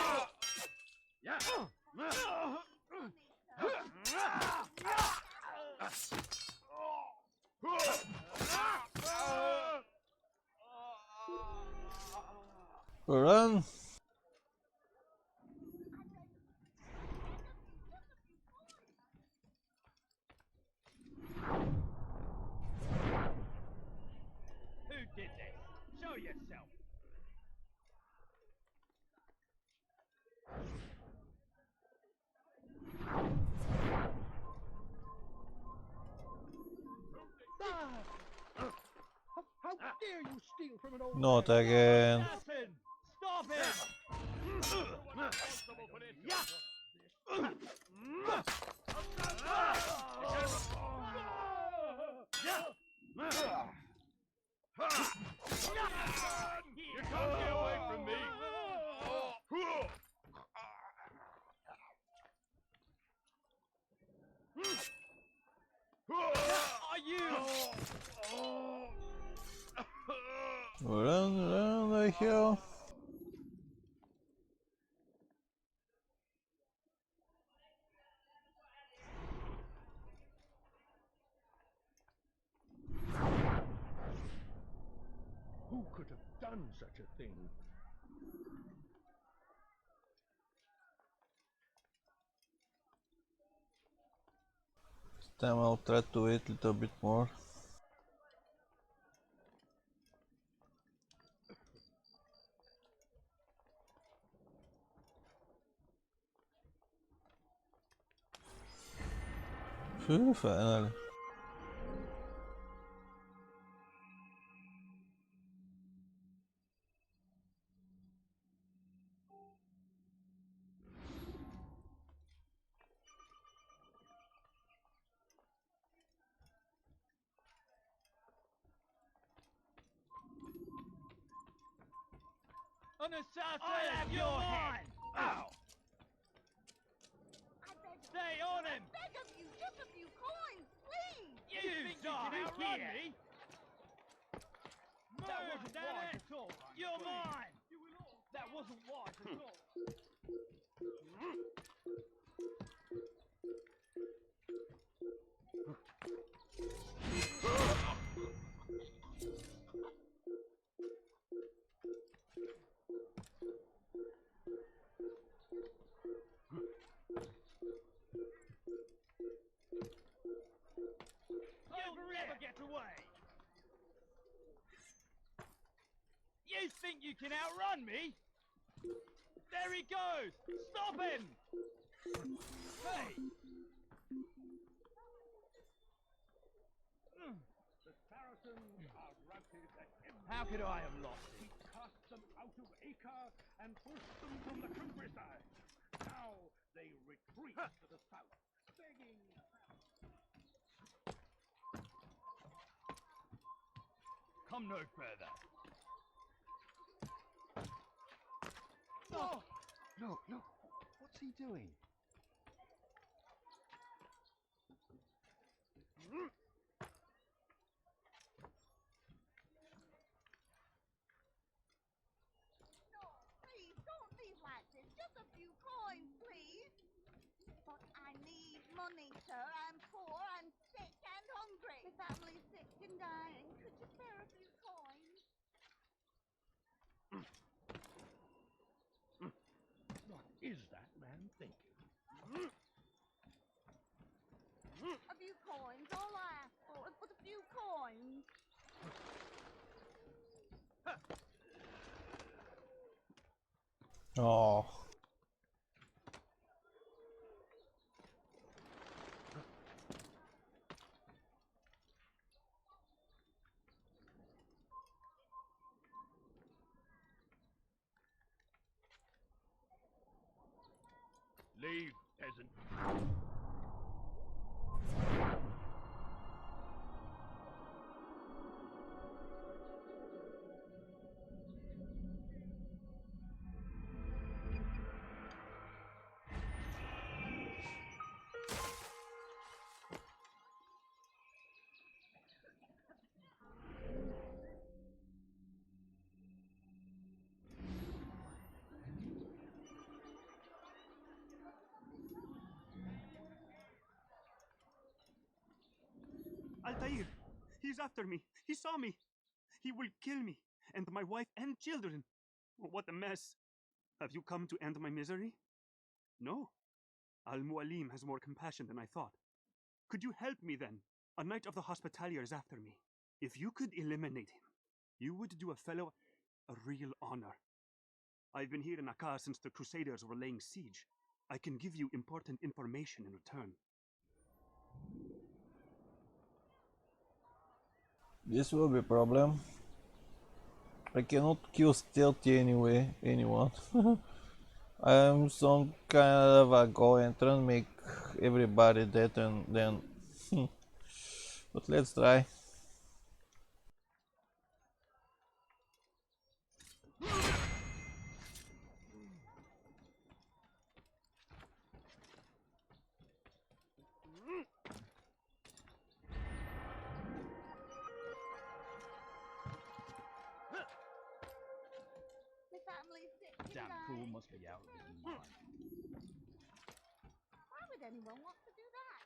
Run! Who did this? Show yourself! How dare you steal from an old Not man? again. Assassin! Stop him! You can't get away from me! Are you? Run the hill. Who could have done such a thing? This time I'll try to wait a little bit more. Phew, finally. An assassin! I'll have your head! Ow! Stay on him! I beg of you, just a few coins, please! You think you can outrun me? That wasn't wise at all. You're mine! That wasn't wise at all. You'll never get away! You think you can outrun me? There he goes! Stop him! Hey! The Saracens are routed again. How could I have lost it? We cast them out of Acre and pushed them from the countryside. Now they retreat to the south, begging. Come no further. Oh! Look, look. What's he doing? Please, don't leave like this. Just a few coins, please. But I need money, sir. I'm poor and sick and hungry. The family's sick and dying. Could you spare a few coins? What is that man thinking? A few coins, all I ask for is but a few coins. Oh. Leave, peasant. Altair! He's after me! He saw me! He will kill me, and my wife and children! Oh, what a mess! Have you come to end my misery? No. Al-Mualim has more compassion than I thought. Could you help me then? A knight of the Hospitalier is after me. If you could eliminate him, you would do a fellow a real honor. I've been here in Akkar since the Crusaders were laying siege. I can give you important information in return. This will be a problem. I cannot kill stealthy anyway, anyone. I am some kind of a go and try and make everybody dead and then... but let's try. That fool must be out of his mind. Why would anyone want to do that?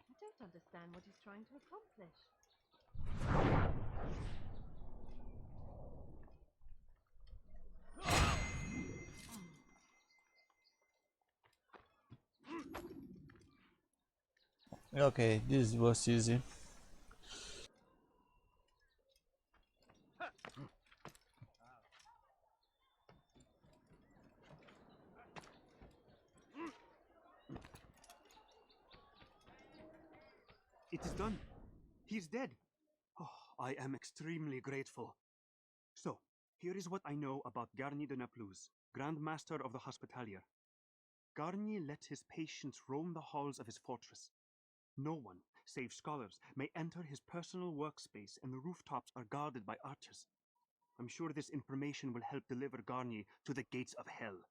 I don't understand what he's trying to accomplish. Okay, this was easy. It is done. He's dead. Oh, I am extremely grateful. So, here is what I know about Garnier de Naplouse, Grand Master of the Hospitalier. Garnier let his patients roam the halls of his fortress. No one, save scholars, may enter his personal workspace, and the rooftops are guarded by archers. I'm sure this information will help deliver Garnier to the gates of hell.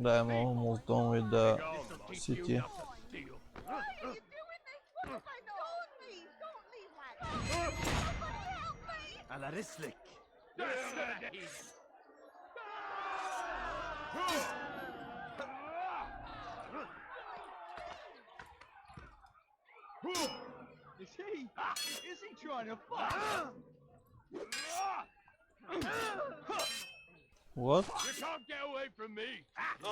I'm almost done with the city. Why are you doing this? What have I done? Please, don't leave like that. Somebody help me! Ala Rislik! Is he trying to fight? What? You can't get away from me! Get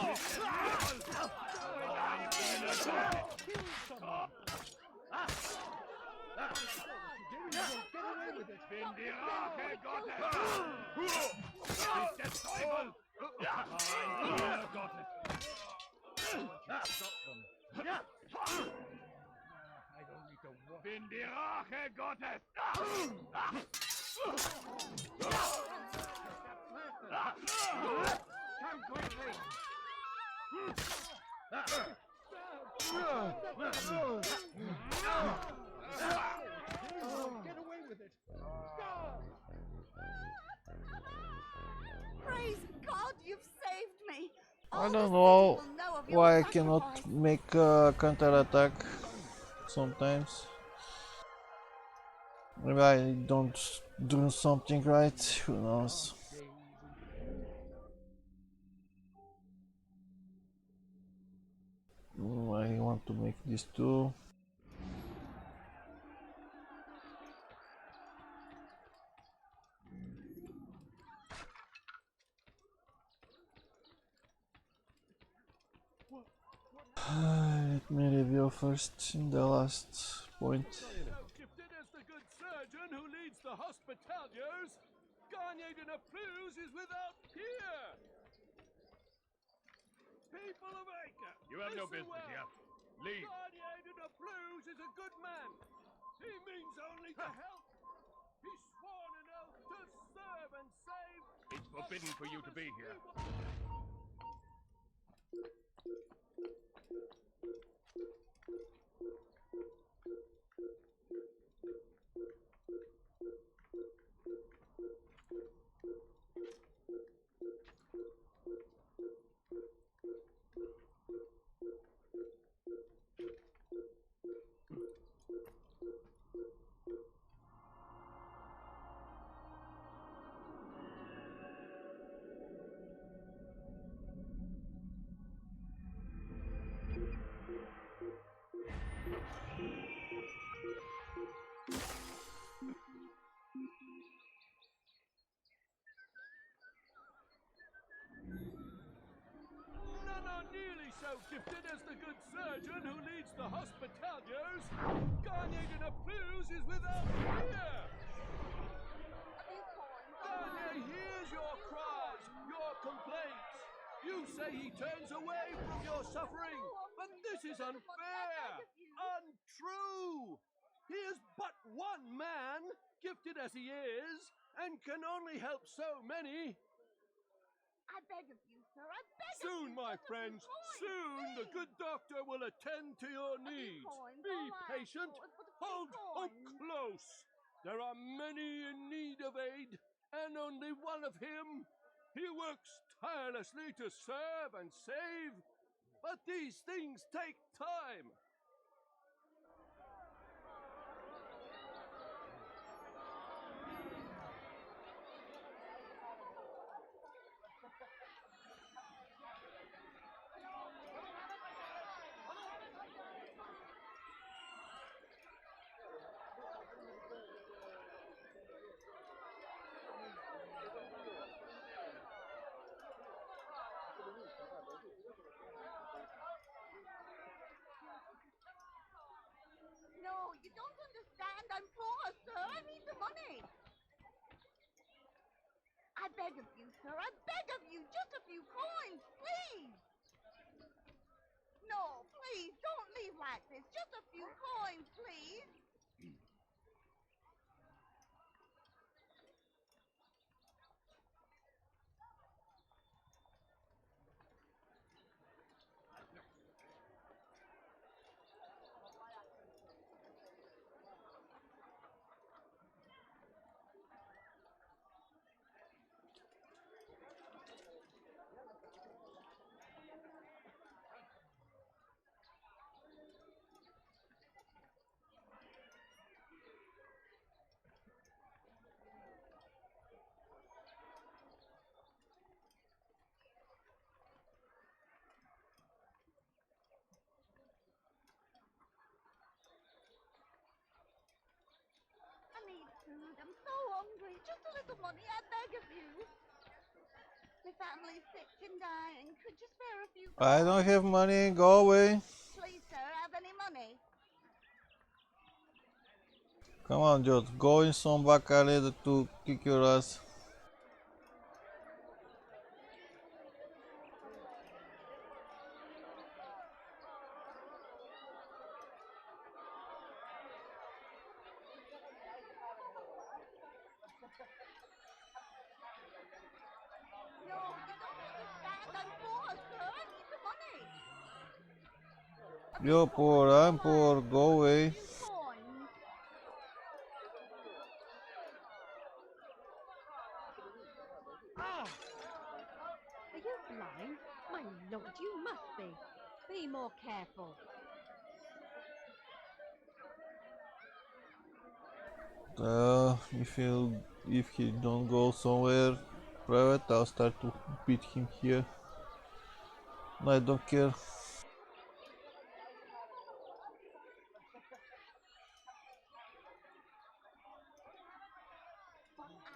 away with it! Bin die Rache Gottes! Ist der Teufel! Feuer Gottes! Stop them! I don't need to watch. Bin die Rache Gottes! Come quickly! Get away with it! Praise God, you've saved me. I don't know why I cannot make a counter-attack sometimes. Maybe I don't do something right, who knows. I want to make this too. Let me review first in the last point. Gifted as the good surgeon who leads the Hospitaliers, Garnier de Naplouse is without peer. people of Acre. You have no listen business well. here. Leave. Garnier de la Plus is a good man. He means only to help. He's sworn an oath to serve and save. It's forbidden for you to be here. None are nearly so gifted as the good surgeon who leads the Hospitaliers. Garnier de la Plus is without fear. Garnier hears your cries, your complaints. You say he turns away from your suffering, but this is unfair, untrue. He is but one man, gifted as he is, and can only help so many. I beg of you, sir. I beg of Soon, you. my just a few friends, coins, soon the please. good doctor will attend to your needs. coins, Be all I ask patient. for is but a few Hold coins. close. There are many in need of aid, and only one of him. He works tirelessly to serve and save, but these things take time. No, you don't understand. I'm poor, sir. I need the money. I beg of you, sir. I beg of you. Just a few coins, please. No, please, don't leave like this. Just a few coins, please. I need food. I'm so hungry. Just a little money, I beg of you. The family's sick and dying. Could you spare a few I don't have money, go away. Please, sir, have any money? Come on, George, go in some bacalhau to kick your ass. No, you don't understand. I'm poor, sir. I need the money. You're poor, I'm poor, go away. Coins. Ah! Are you blind? My lord, you must be. Be more careful. If he don't go somewhere private, I'll start to beat him here. No, I don't care.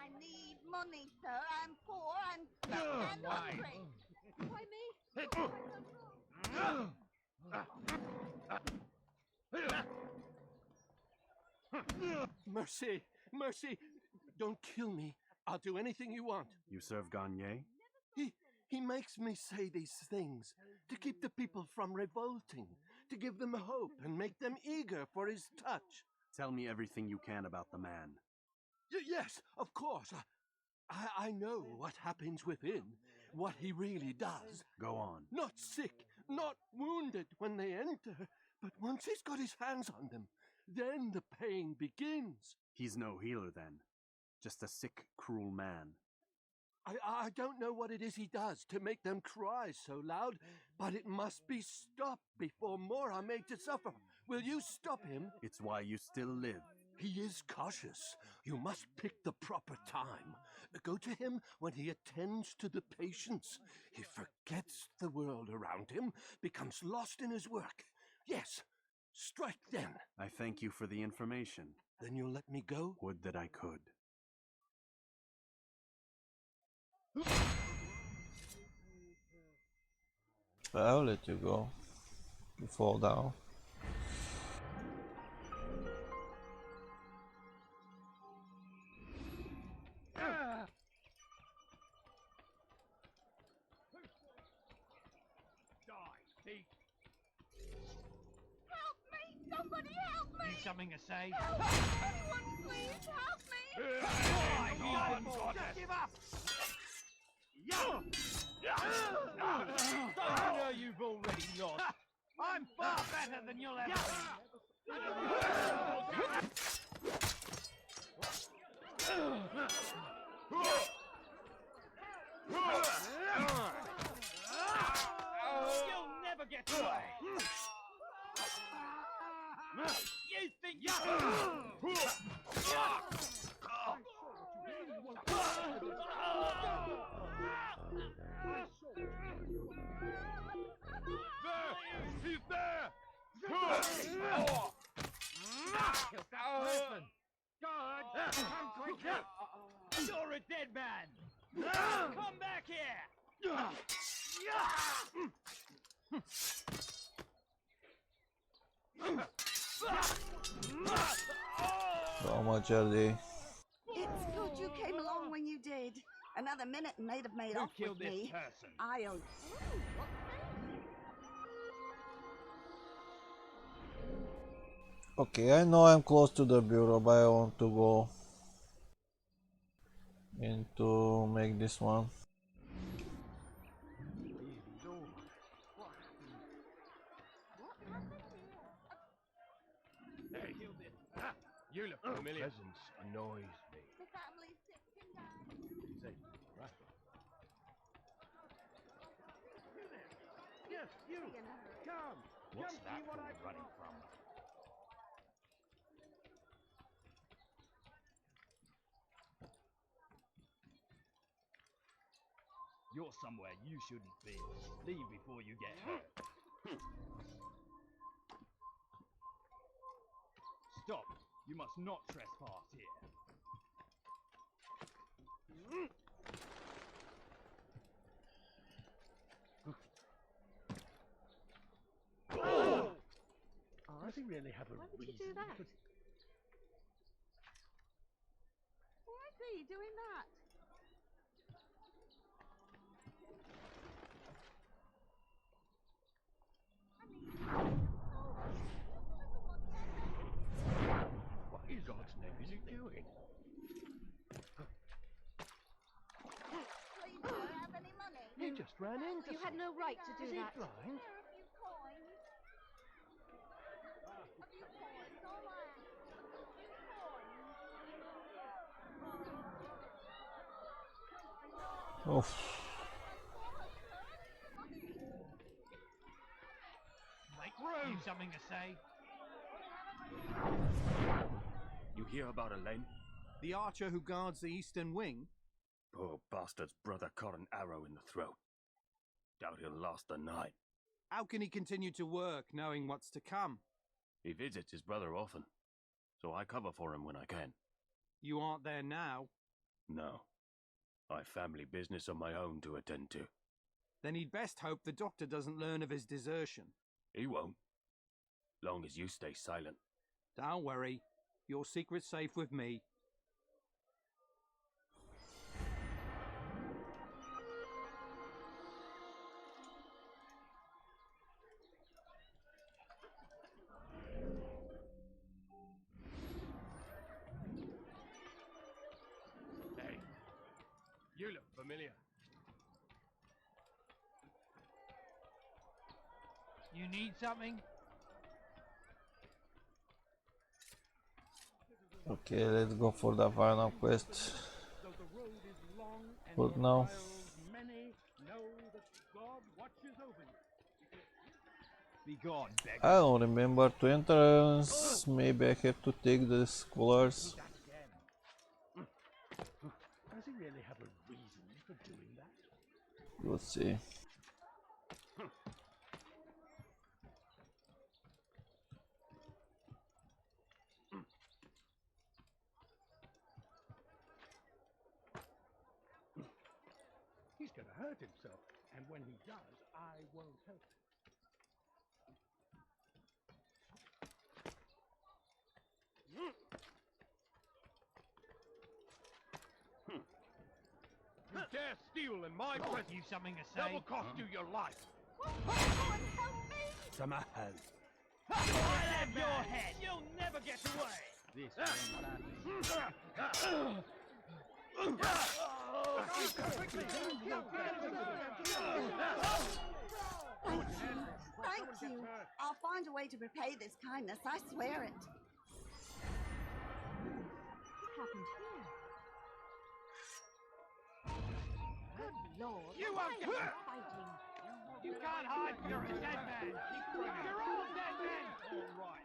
I need money, sir. I'm poor and sick and hungry. Why me? Mercy, mercy. Don't kill me. I'll do anything you want. You serve Garnier? He makes me say these things. to keep the people from revolting, to give them hope and make them eager for his touch. Tell me everything you can about the man. Yes, of course. I know what happens within, what he really does. Go on. Not sick, not wounded when they enter, but once he's got his hands on them, then the pain begins. He's no healer then. Just a sick, cruel man. I don't know what it is he does to make them cry so loud, but it must be stopped before more are made to suffer. Will you stop him? It's why you still live. He is cautious. You must pick the proper time. Go to him when he attends to the patients. He forgets the world around him, becomes lost in his work. Yes, strike then. I thank you for the information. Then you'll let me go? Would that I could. I'll let you go. You fall down. Help me! Somebody help me! Need something to say? Help! Anyone, please help me! Just give up! Don't you know you've already lost? I'm far better than you'll ever You'll never get away! You think you He's there! Kill that person! God, come quicker! You're a dead man! Come back here! How much are they? It's good you came along when you did. Another minute and they'd have made off killed with this me. person? I'll... Okay, I know I'm close to the bureau, but I want to go in to make this one. Hey, you look familiar. Presence annoys me. The family's sick and dying. Right. Yes, you! Come! What's Come that see what fool I've running got. from? You're somewhere you shouldn't be. Leave before you get hurt. Stop! You must not trespass here. Oh! Does he really have a Why would reason? you do that? Why is he doing that? What in God's name is he doing? Please, do you have any money? He just ran into You had no right to do Is he that. blind? Here are a few coins. A few coins, all right. A few coins. Oof. Make room! You've something to say? You hear about Elaine? The archer who guards the eastern wing? Poor bastard's brother caught an arrow in the throat. Doubt he'll last the night. How can he continue to work knowing what's to come? He visits his brother often, so I cover for him when I can. You aren't there now. No. I've family business of my own to attend to. Then he'd best hope the doctor doesn't learn of his desertion. He won't. Long as you stay silent. Don't worry. Your secret's safe with me. You need something? Okay, let's go for the final quest. But now Many know that God watches over you. Be gone, beggar. I don't remember to entrance. Maybe I have to take the scholars. Does he really have a reason for doing that? Let's see. He's going to hurt himself, and when he does, I won't help him. You dare steal in my presence? You something to say? That will cost you your life. Samahal. I'll have your head. You'll never get away. This Thank you. I'll find a way to repay this kindness, I swear it. What happened here? Good Lord. You why won't are get you hurt. fighting? You can't hide. You're a dead man. You're all dead men. All right.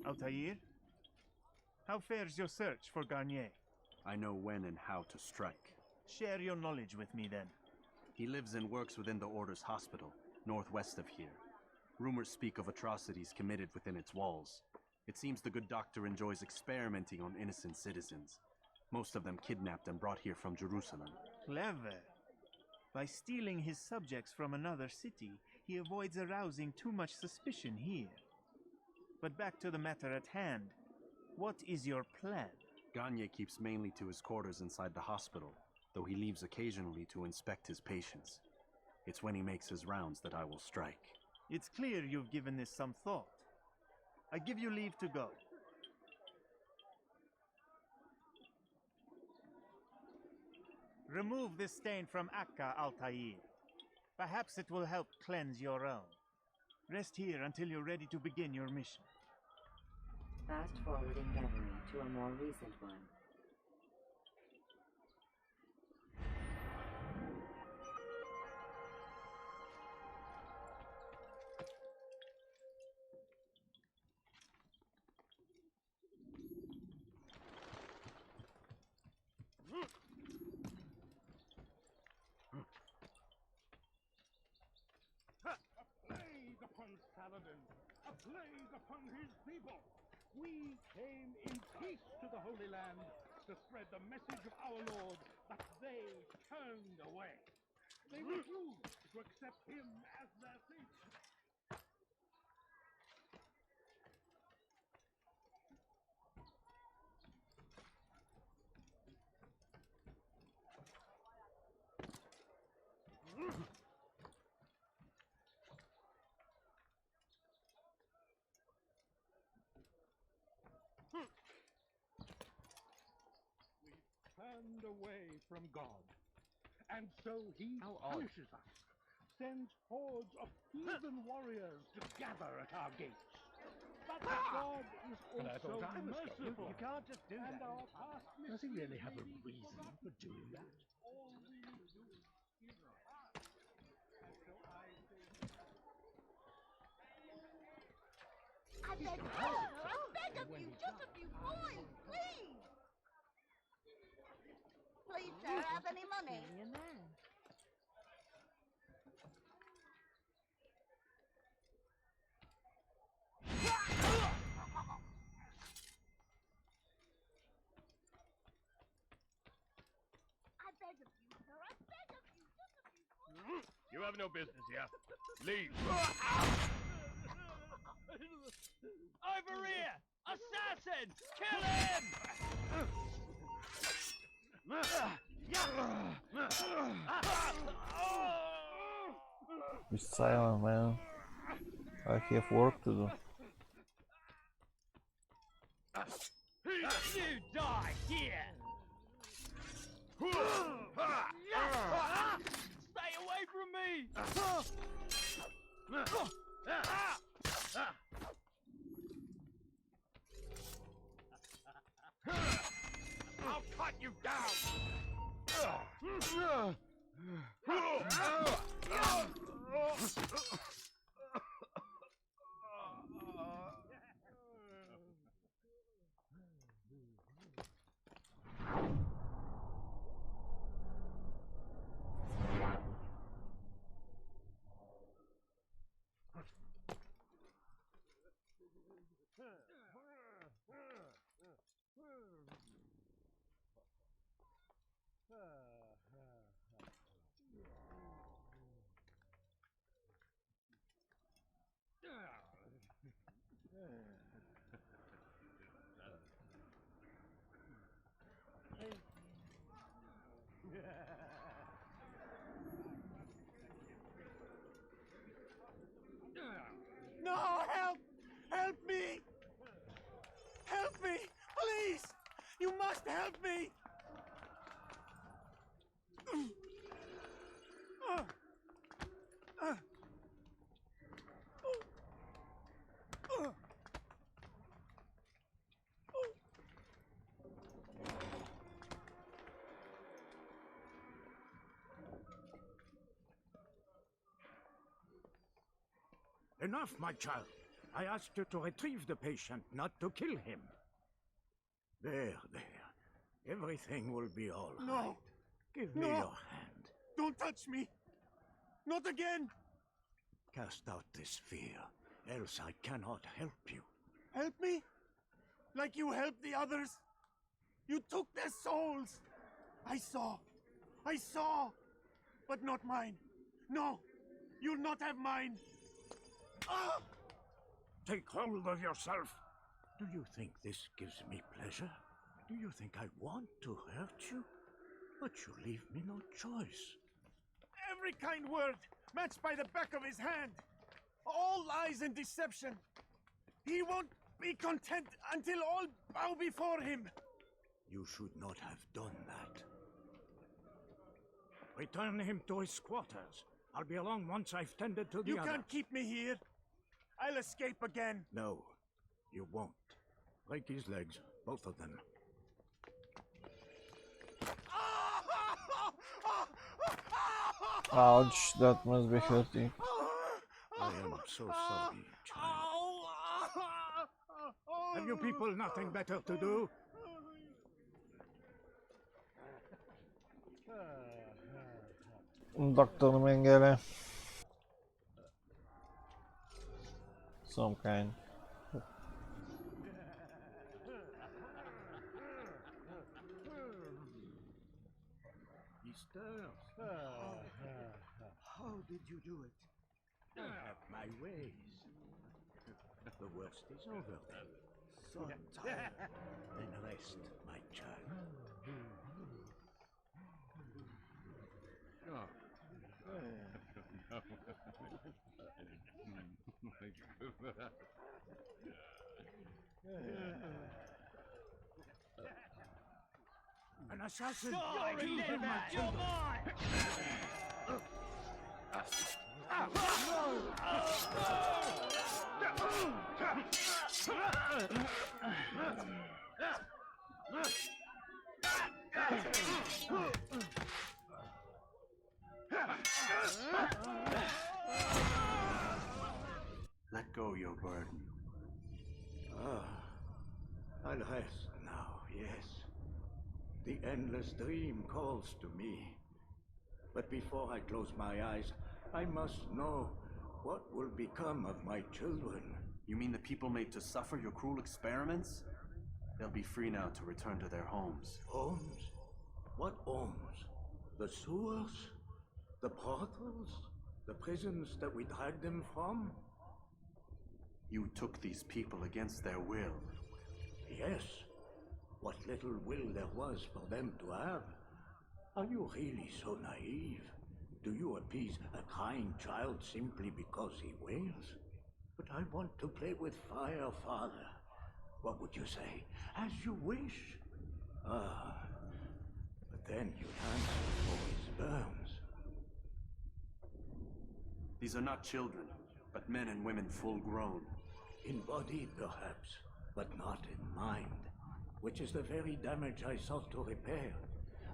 Altair? How fares your search for Garnier? I know when and how to strike. Share your knowledge with me then. He lives and works within the Order's hospital, northwest of here. Rumors speak of atrocities committed within its walls. It seems the good doctor enjoys experimenting on innocent citizens. Most of them kidnapped and brought here from Jerusalem. Clever. By stealing his subjects from another city, he avoids arousing too much suspicion here. But back to the matter at hand. What is your plan? Gagne keeps mainly to his quarters inside the hospital, though he leaves occasionally to inspect his patients. It's when he makes his rounds that I will strike. It's clear you've given this some thought. I give you leave to go. Remove this stain from Akka, Altair. Perhaps it will help cleanse your own. Rest here until you're ready to begin your mission. Fast forwarding memory to a more recent one. A plague upon Saladin! A plague upon his people! We came in peace to the Holy Land to spread the message of our Lord, but they turned away. They refused to accept him as their savior. Turned away from God. And so he punishes us, sends hordes of heathen warriors to gather at our gates. But God is also merciful. You can't just do and that. our past Does he really have a reason for doing that? I beg of you, just a few coins, please! Please, sir, have any money? I beg of you, sir, I beg of you, just a few coins. You have no business here. Leave. Over here! Assassin! Kill him! Be silent, man. I have work to do. You die here! Stay away from me! I'll cut you down! No, help! Help me! Help me! Please! You must help me! Enough, my child. I asked you to retrieve the patient, not to kill him. There. Everything will be all right. No! Give me No! your hand. Don't touch me! Not again! Cast out this fear, else I cannot help you. Help me? Like you helped the others? You took their souls! I saw! But not mine! No! You'll not have mine! Ah! Take hold of yourself. Do you think this gives me pleasure? Do you think I want to hurt you? But you leave me no choice. Every kind word matched by the back of his hand. All lies and deception. He won't be content until all bow before him. You should not have done that. Return him to his quarters. I'll be along once I've tended to the You other. can't keep me here. I'll escape again. No, you won't. Break his legs, both of them. Ouch, that must be hurting. I am so sorry, child. Have you people nothing better to do? Dr. Mengele. Some kind. He stirs. How did you do it? I have my ways. The worst is over then. So tired. Then rest, my child. An assassin! You're Kill a him, my You're children! Let go your burden. I'll rest now, yes. The endless dream calls to me. But before I close my eyes, I must know what will become of my children. You mean the people made to suffer your cruel experiments? They'll be free now to return to their homes. Homes? What homes? The sewers? The portals? The prisons that we dragged them from? You took these people against their will. Yes. What little will there was for them to have. Are you really so naive? Do you appease a crying child simply because he wails? But I want to play with fire, Father. What would you say? As you wish. Ah. But then you'd answer for his burns. These are not children, but men and women full grown. In body, perhaps, but not in mind. Which is the very damage I sought to repair.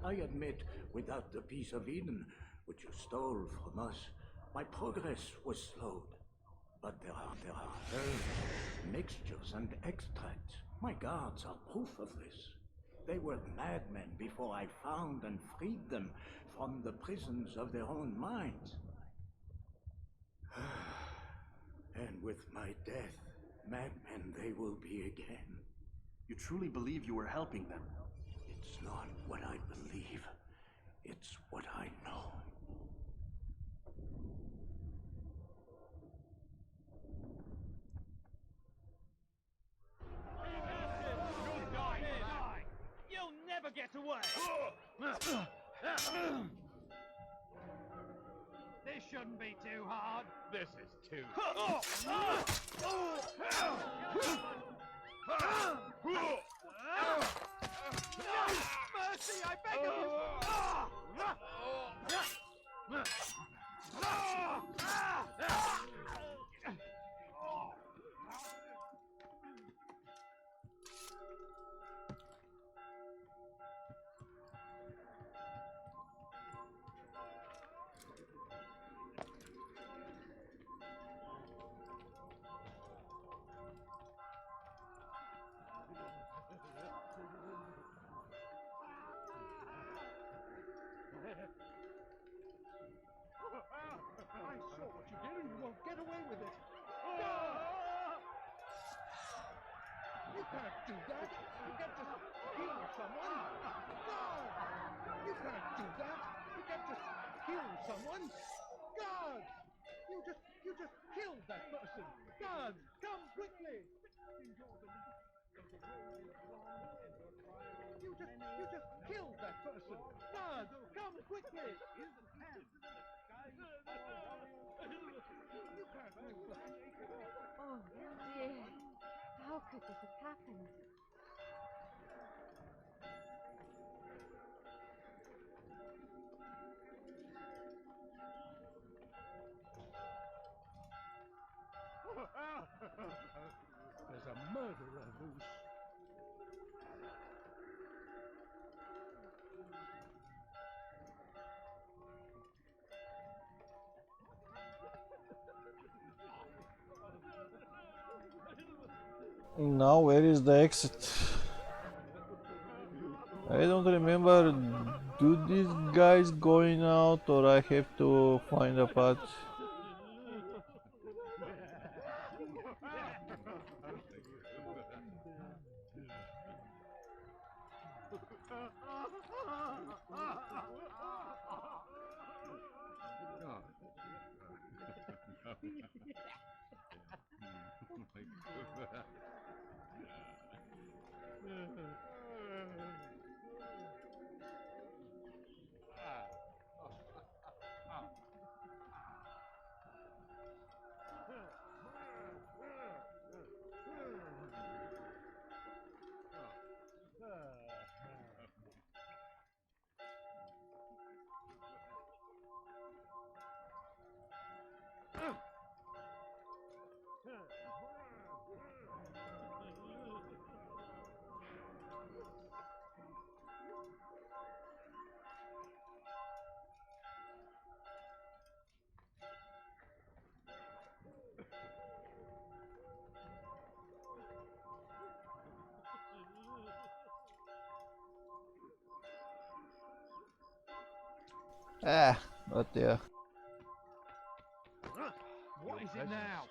I admit, without the piece of Eden, which you stole from us, my progress was slowed. But there are herbs, mixtures, and extracts. My guards are proof of this. They were madmen before I found and freed them from the prisons of their own minds. And with my death, madmen they will be again. You truly believe you were helping them? It's not what I believe. It's what I know. You'll never get away! This shouldn't be too hard. This is too Mercy, I beg of you! I saw what you did and you won't get away with it. You can't do that. You can't just kill someone. God! You can't do that. You can't just kill someone. God! You just killed that person. God, come quickly. You just killed that person. God, come quickly. You can't do that. Oh dear. How could this have happened? There's a murderer loose. Now where is the exit? I don't remember. Do these guys going out or I have to find a path? Ah, but yeah. What is it now?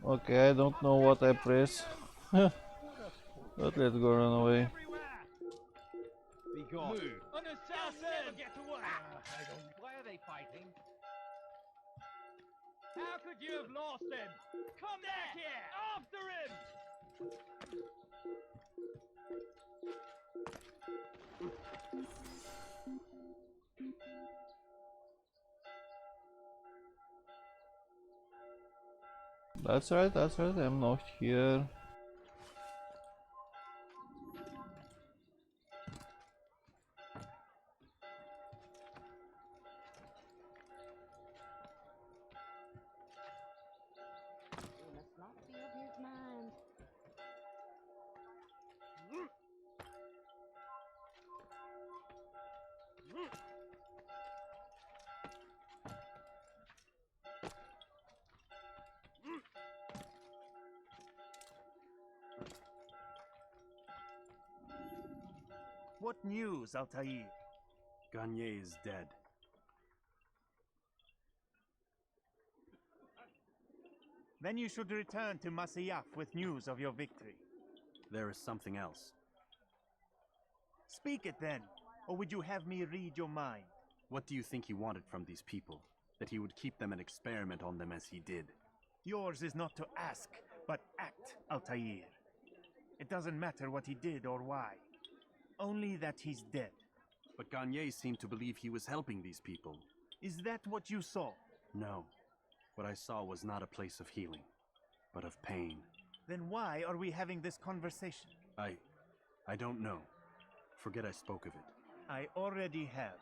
Okay, I don't know what I press. But let's go run away. Be gone. Move. An assassin! Get away! I don't... Why are they fighting? How could you have lost him? Come back here! After him! That's right, I'm not here. He must not be of his mind. What news, Altair? Garnier is dead. Then you should return to Masyaf with news of your victory. There is something else. Speak it then, or would you have me read your mind? What do you think he wanted from these people? That he would keep them and experiment on them as he did? Yours is not to ask, but act, Altair. It doesn't matter what he did or why. Only that he's dead. But Garnier seemed to believe he was helping these people. Is that what you saw? No. What I saw was not a place of healing, but of pain. Then why are we having this conversation? I don't know. Forget I spoke of it. I already have.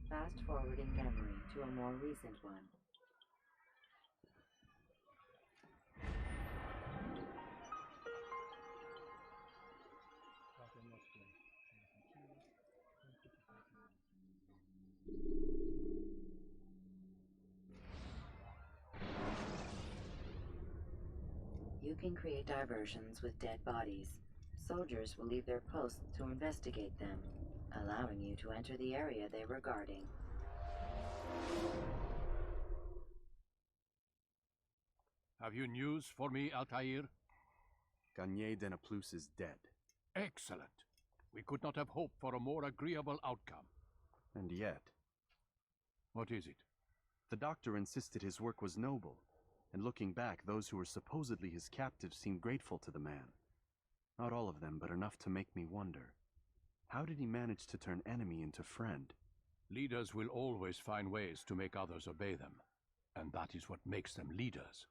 Fast forwarding memory to a more recent one. You can create diversions with dead bodies. Soldiers will leave their posts to investigate them, allowing you to enter the area they were guarding. Have you news for me, Altair? Garnier de Naplouse is dead. Excellent. We could not have hoped for a more agreeable outcome. And yet... What is it? The doctor insisted his work was noble, and looking back, those who were supposedly his captives seemed grateful to the man. Not all of them, but enough to make me wonder. How did he manage to turn enemy into friend? Leaders will always find ways to make others obey them, and that is what makes them leaders.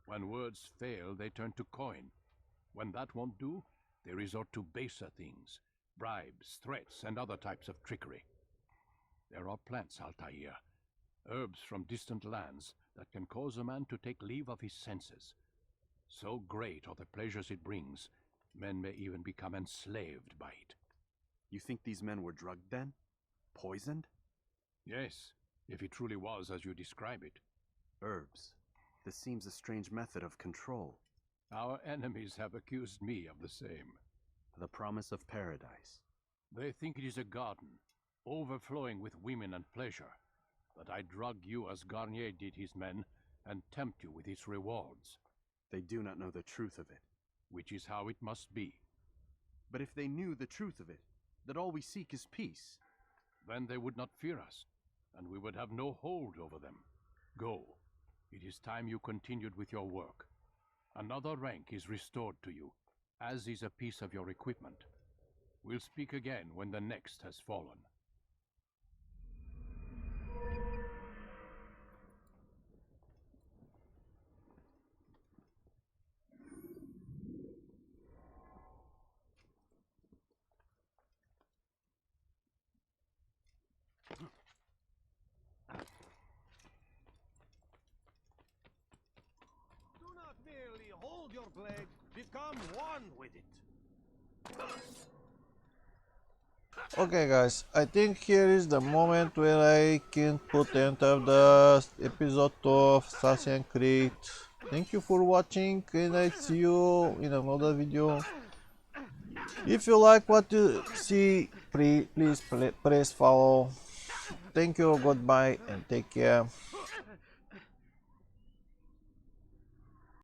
When words fail, they turn to coin. When that won't do, they resort to baser things, bribes, threats, and other types of trickery. There are plants, Altair, herbs from distant lands that can cause a man to take leave of his senses. So great are the pleasures it brings, men may even become enslaved by it. You think these men were drugged then? Poisoned? Yes, if it truly was as you describe it. Herbs. This seems a strange method of control. Our enemies have accused me of the same. The promise of paradise. They think it is a garden, overflowing with women and pleasure. But I drug you as Garnier did his men, and tempt you with its rewards. They do not know the truth of it. Which is how it must be. But if they knew the truth of it, that all we seek is peace, then they would not fear us, and we would have no hold over them. Go. It is time you continued with your work. Another rank is restored to you, as is a piece of your equipment. We'll speak again when the next has fallen. Merely hold your blade, become one with it. Okay guys, I think here is the moment where I can put end of the episode of Assassin's Creed. Thank you for watching, and I see you in another video. If you like what you see, please press follow. Thank you, goodbye, and take care.